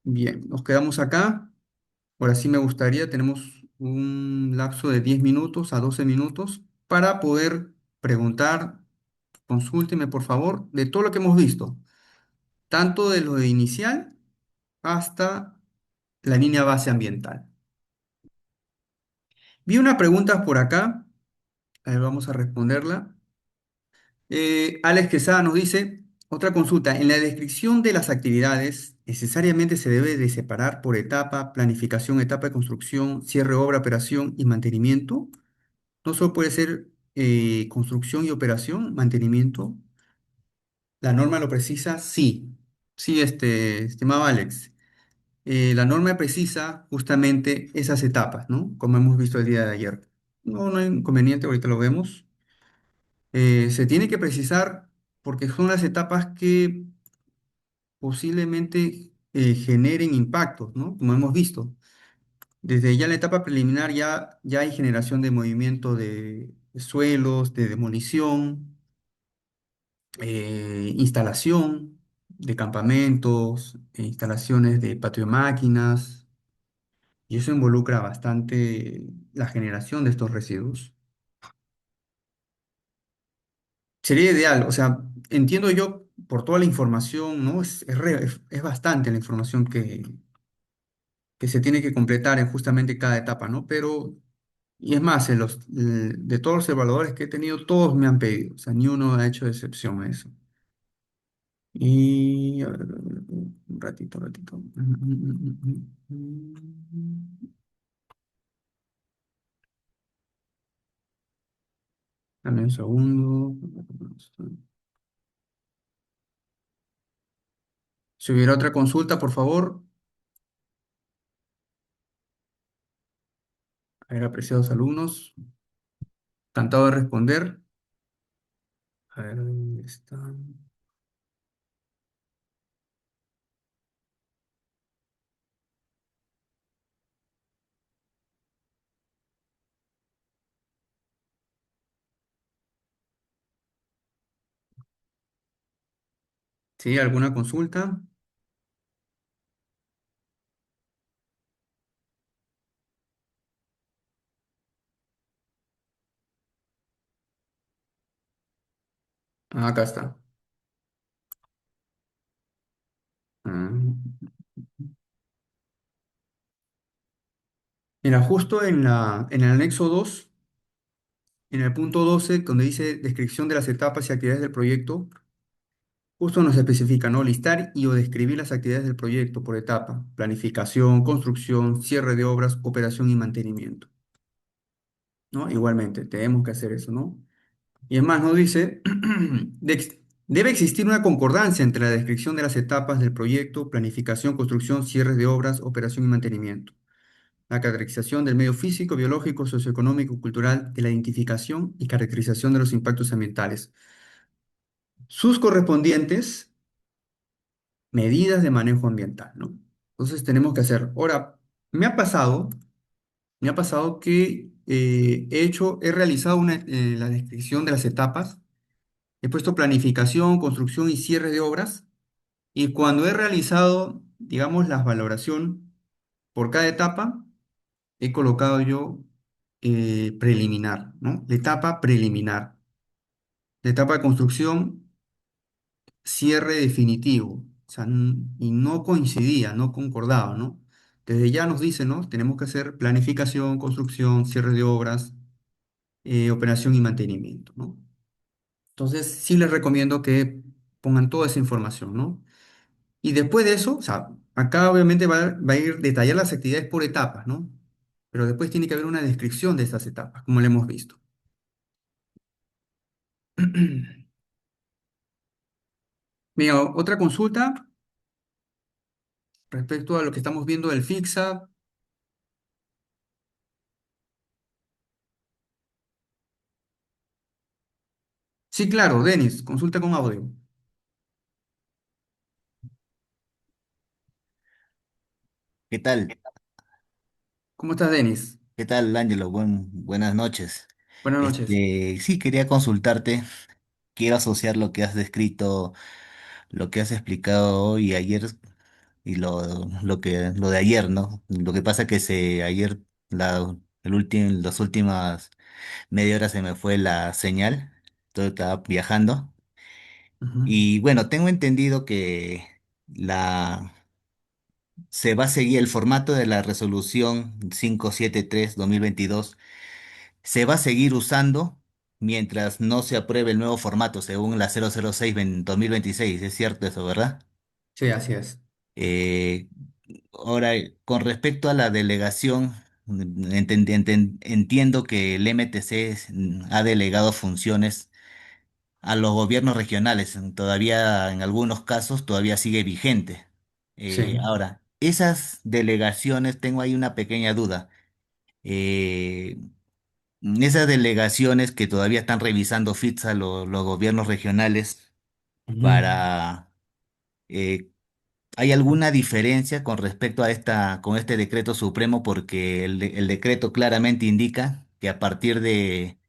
[SPEAKER 1] Bien, nos quedamos acá. Ahora sí me gustaría, tenemos un lapso de 10 minutos a 12 minutos para poder preguntar, consúlteme por favor, de todo lo que hemos visto, tanto de lo de inicial hasta la línea base ambiental. Vi una pregunta por acá, a ver, vamos a responderla. Alex Quesada nos dice, otra consulta, en la descripción de las actividades, necesariamente se debe de separar por etapa, planificación, etapa de construcción, cierre, obra, operación y mantenimiento. No solo puede ser construcción y operación, mantenimiento. La norma lo precisa, sí. Sí, estimado Alex. La norma precisa justamente esas etapas, ¿no? Como hemos visto el día de ayer. No, no hay inconveniente, ahorita lo vemos. Se tiene que precisar porque son las etapas que posiblemente generen impactos, ¿no? Como hemos visto. Desde ya en la etapa preliminar ya hay generación de movimiento de suelos, de demolición, instalación de campamentos, instalaciones de patio de máquinas, y eso involucra bastante la generación de estos residuos. Sería ideal, o sea, entiendo yo por toda la información, ¿no? Es bastante la información que se tiene que completar en justamente cada etapa, ¿no? Pero, y es más, de todos los evaluadores que he tenido, todos me han pedido, o sea, ni uno ha hecho excepción a eso. Y, a ver, un ratito, un ratito. Dame un segundo. Si hubiera otra consulta, por favor. A ver, apreciados alumnos, encantado de responder. A ver, ¿dónde están? ¿Sí? ¿Alguna consulta? Ah, acá está. Ah. Mira, justo en el anexo 2, en el punto 12, donde dice descripción de las etapas y actividades del proyecto, justo nos especifica, ¿no? Listar y o describir las actividades del proyecto por etapa, planificación, construcción, cierre de obras, operación y mantenimiento, ¿no? Igualmente, tenemos que hacer eso, ¿no? Y es más, nos dice, debe existir una concordancia entre la descripción de las etapas del proyecto, planificación, construcción, cierre de obras, operación y mantenimiento, la caracterización del medio físico, biológico, socioeconómico, cultural, de la identificación y caracterización de los impactos ambientales, sus correspondientes medidas de manejo ambiental, ¿no? Entonces tenemos que hacer. Ahora, me ha pasado, me ha pasado que he realizado la descripción de las etapas, he puesto planificación, construcción y cierre de obras, y cuando he realizado, digamos, la valoración por cada etapa, he colocado yo preliminar, ¿no? La etapa preliminar. La etapa de construcción, cierre definitivo. O sea, y no coincidía, no concordaba, ¿no? Desde ya nos dice, ¿no? Tenemos que hacer planificación, construcción, cierre de obras, operación y mantenimiento, ¿no? Entonces, sí les recomiendo que pongan toda esa información, ¿no? Y después de eso, o sea, acá obviamente va a ir detallar las actividades por etapas, ¿no? Pero después tiene que haber una descripción de esas etapas, como lo hemos visto. Mira, otra consulta respecto a lo que estamos viendo del FICSA. Sí, claro, Denis, consulta con audio.
[SPEAKER 2] ¿Qué tal?
[SPEAKER 1] ¿Cómo estás, Denis?
[SPEAKER 2] ¿Qué tal, Ángelo? Buenas noches.
[SPEAKER 1] Buenas noches.
[SPEAKER 2] Sí, quería consultarte. Quiero asociar lo que has descrito, lo que has explicado hoy y ayer y lo de ayer, ¿no? Lo que pasa que ayer, las últimas media hora se me fue la señal, todo estaba viajando.
[SPEAKER 1] Ujú.
[SPEAKER 2] Y bueno, tengo entendido que la, se va a seguir el formato de la resolución 573/2022, se va a seguir usando mientras no se apruebe el nuevo formato según la 006/2026. ¿Es cierto eso, verdad?
[SPEAKER 1] Sí, así es.
[SPEAKER 2] Eh, Ahora, con respecto a la delegación, entiendo que el MTC ha delegado funciones a los gobiernos regionales. Todavía, en algunos casos, todavía sigue vigente.
[SPEAKER 1] Sí.
[SPEAKER 2] Ahora, esas delegaciones, tengo ahí una pequeña duda. Eh, Esas delegaciones que todavía están revisando FITSA, los gobiernos regionales,
[SPEAKER 1] Ujú.
[SPEAKER 2] para eh, ¿hay alguna diferencia con respecto a con este decreto supremo? Porque el decreto claramente indica que a partir de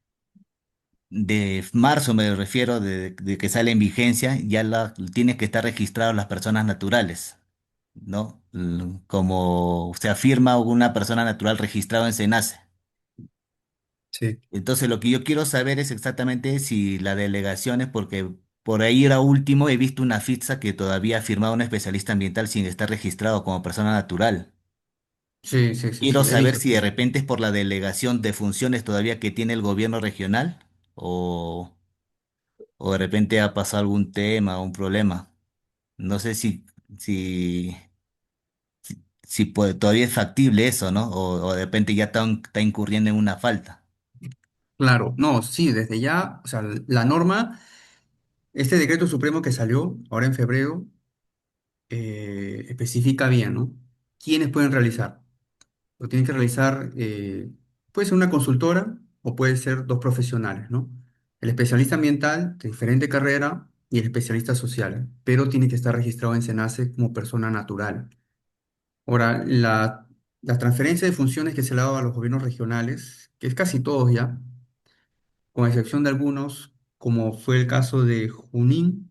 [SPEAKER 2] marzo, me refiero, de que sale en vigencia, ya tienen que estar registradas las personas naturales, ¿no? Como se afirma una persona natural registrada en SENACE.
[SPEAKER 1] Sí.
[SPEAKER 2] Entonces, lo que yo quiero saber es exactamente si la delegación es porque por ahí era último, he visto una FITSA que todavía ha firmado un especialista ambiental sin estar registrado como persona natural.
[SPEAKER 1] Sí, sí, sí,
[SPEAKER 2] Quiero
[SPEAKER 1] sí, he
[SPEAKER 2] saber
[SPEAKER 1] visto,
[SPEAKER 2] si de
[SPEAKER 1] sí.
[SPEAKER 2] repente es por la delegación de funciones todavía que tiene el gobierno regional o, o de repente ha pasado algún tema o un problema. No sé si, todavía es factible eso, ¿no? O de repente ya está incurriendo en una falta.
[SPEAKER 1] Claro, no, sí, desde ya, o sea, la norma, este decreto supremo que salió ahora en febrero, especifica bien, ¿no? ¿Quiénes pueden realizar? Lo tienen que realizar, puede ser una consultora o puede ser dos profesionales, ¿no? El especialista ambiental de diferente carrera y el especialista social, pero tiene que estar registrado en SENACE como persona natural. Ahora, la transferencia de funciones que se le ha dado a los gobiernos regionales, que es casi todos ya, con excepción de algunos, como fue el caso de Junín,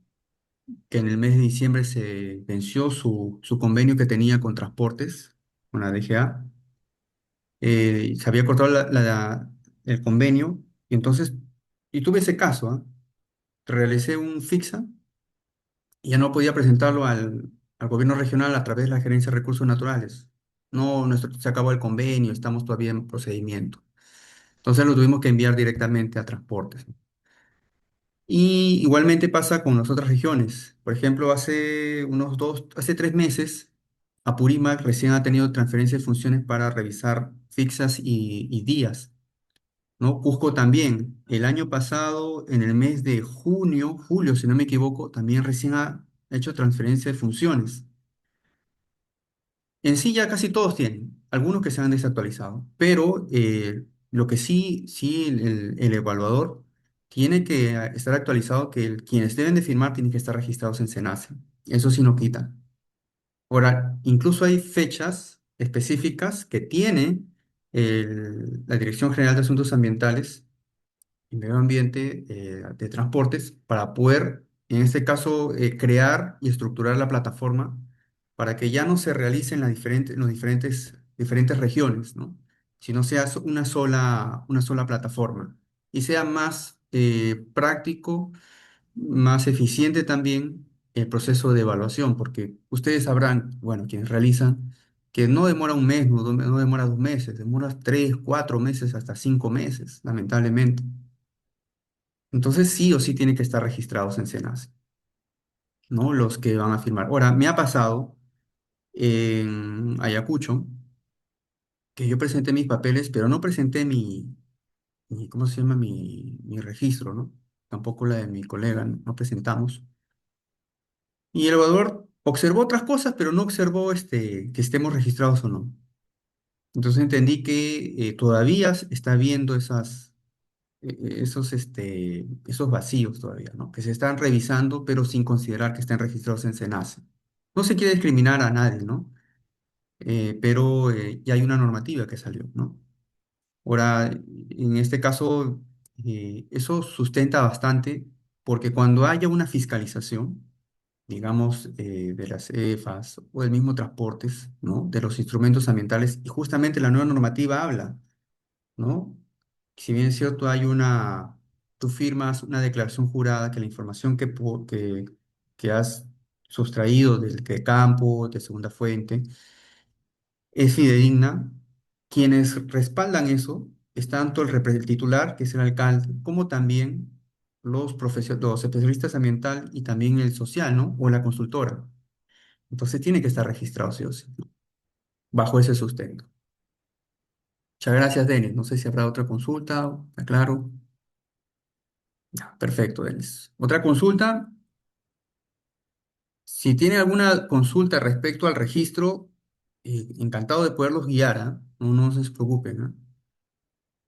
[SPEAKER 1] que en el mes de diciembre se venció su convenio que tenía con transportes, con la DGA. Se había cortado el convenio, y entonces, y tuve ese caso, ¿ah? Realicé un fixa y ya no podía presentarlo al gobierno regional a través de la Gerencia de Recursos Naturales. No, se acabó el convenio, estamos todavía en procedimiento. Entonces lo tuvimos que enviar directamente a transportes. Y igualmente pasa con las otras regiones. Por ejemplo, hace 3 meses, Apurímac recién ha tenido transferencia de funciones para revisar fixas y días, ¿no? Cusco también. El año pasado, en el mes de julio, si no me equivoco, también recién ha hecho transferencia de funciones. En sí ya casi todos tienen, algunos que se han desactualizado, pero lo que sí el evaluador tiene que estar actualizado, que quienes deben de firmar tienen que estar registrados en SENACE. Eso sí no quita. Ahora, incluso hay fechas específicas que tiene la Dirección General de Asuntos Ambientales y Medio Ambiente, de Transportes, para poder, en este caso, crear y estructurar la plataforma para que ya no se realice en los diferentes regiones, ¿no? Sino sea una sola plataforma y sea más práctico, más eficiente también el proceso de evaluación, porque ustedes sabrán, bueno, quienes realizan, que no demora un mes, no demora 2 meses, demora 3, 4 meses, hasta 5 meses, lamentablemente. Entonces sí o sí tienen que estar registrados en SENASA, ¿no? Los que van a firmar. Ahora, me ha pasado en Ayacucho que yo presenté mis papeles, pero no presenté ¿cómo se llama? Mi registro, ¿no? Tampoco la de mi colega, no presentamos. Y el evaluador observó otras cosas, pero no observó que estemos registrados o no. Entonces entendí que todavía está viendo esos vacíos todavía, ¿no? Que se están revisando, pero sin considerar que estén registrados en SENASA. No se quiere discriminar a nadie, ¿no? Pero ya hay una normativa que salió, ¿no? Ahora, en este caso, eso sustenta bastante, porque cuando haya una fiscalización, digamos, de las EFAs o del mismo transportes, ¿no? De los instrumentos ambientales. Y justamente la nueva normativa habla, ¿no? Si bien es cierto, tú firmas una declaración jurada que la información que has sustraído del campo, de segunda fuente, es fidedigna. Quienes respaldan eso es tanto el titular, que es el alcalde, como también los especialistas ambiental y también el social, ¿no? O la consultora. Entonces tiene que estar registrado sí o sí, ¿no? Bajo ese sustento. Muchas gracias, Denis. No sé si habrá otra consulta. ¿Está claro? Ya, perfecto, Denis. Otra consulta. Si tiene alguna consulta respecto al registro, encantado de poderlos guiar, ¿ah? No se preocupen, ¿ah?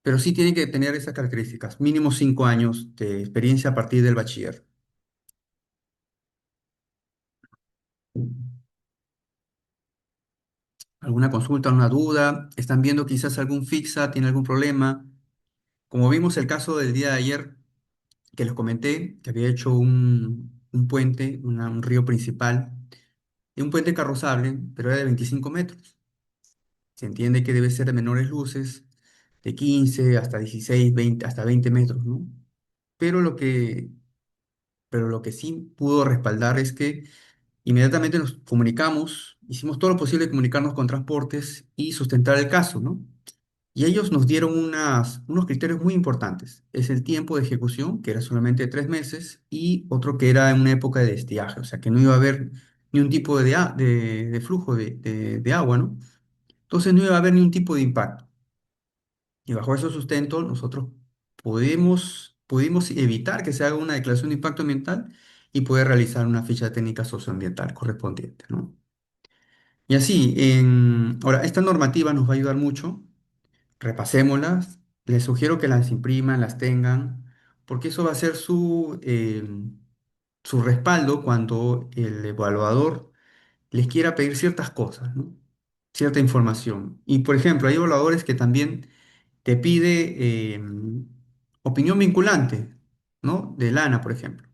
[SPEAKER 1] Pero sí tiene que tener esas características, mínimo 5 años de experiencia a partir del bachiller. ¿Alguna consulta, una duda? ¿Están viendo quizás algún fixa? ¿Tiene algún problema? Como vimos el caso del día de ayer, que les comenté, que había hecho un puente, un río principal, y un puente carrozable, pero era de 25 metros. Se entiende que debe ser de menores luces, de 15 hasta 16, 20, hasta 20 metros, ¿no? Pero lo que, pero lo que sí pudo respaldar es que inmediatamente nos comunicamos, hicimos todo lo posible de comunicarnos con transportes y sustentar el caso, ¿no? Y ellos nos dieron unos criterios muy importantes. Es el tiempo de ejecución, que era solamente de 3 meses, y otro que era en una época de estiaje, o sea que no iba a haber ni un tipo de flujo de agua, ¿no? Entonces no iba a haber ni un tipo de impacto. Y bajo ese sustento nosotros pudimos evitar que se haga una declaración de impacto ambiental y poder realizar una ficha técnica socioambiental correspondiente, ¿no? Y así, ahora, esta normativa nos va a ayudar mucho. Repasémoslas. Les sugiero que las impriman, las tengan, porque eso va a ser su respaldo cuando el evaluador les quiera pedir ciertas cosas, ¿no? Cierta información. Y, por ejemplo, hay evaluadores que también te pide opinión vinculante, ¿no? De lana, por ejemplo.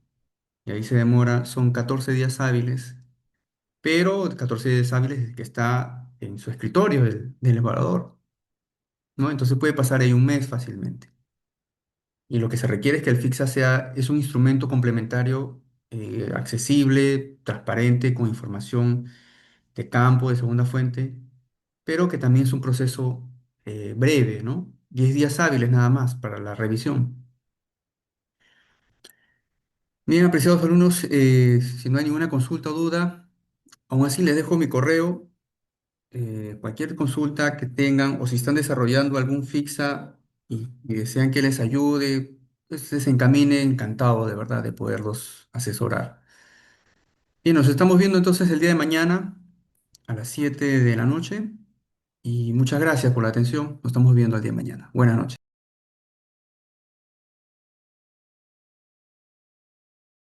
[SPEAKER 1] Y ahí se demora, son 14 días hábiles, pero 14 días hábiles desde que está en su escritorio del evaluador, ¿no? Entonces puede pasar ahí un mes fácilmente. Y lo que se requiere es que el FIXA es un instrumento complementario accesible, transparente, con información de campo, de segunda fuente, pero que también es un proceso breve, ¿no? 10 días hábiles nada más para la revisión. Bien, apreciados alumnos, si no hay ninguna consulta o duda, aún así les dejo mi correo. Cualquier consulta que tengan o si están desarrollando algún fixa y desean que les ayude, pues se encamine, encantado de verdad de poderlos asesorar. Bien, nos estamos viendo entonces el día de mañana a las 7 de la noche y muchas gracias por la atención. Nos estamos viendo el día de mañana. Buenas noches.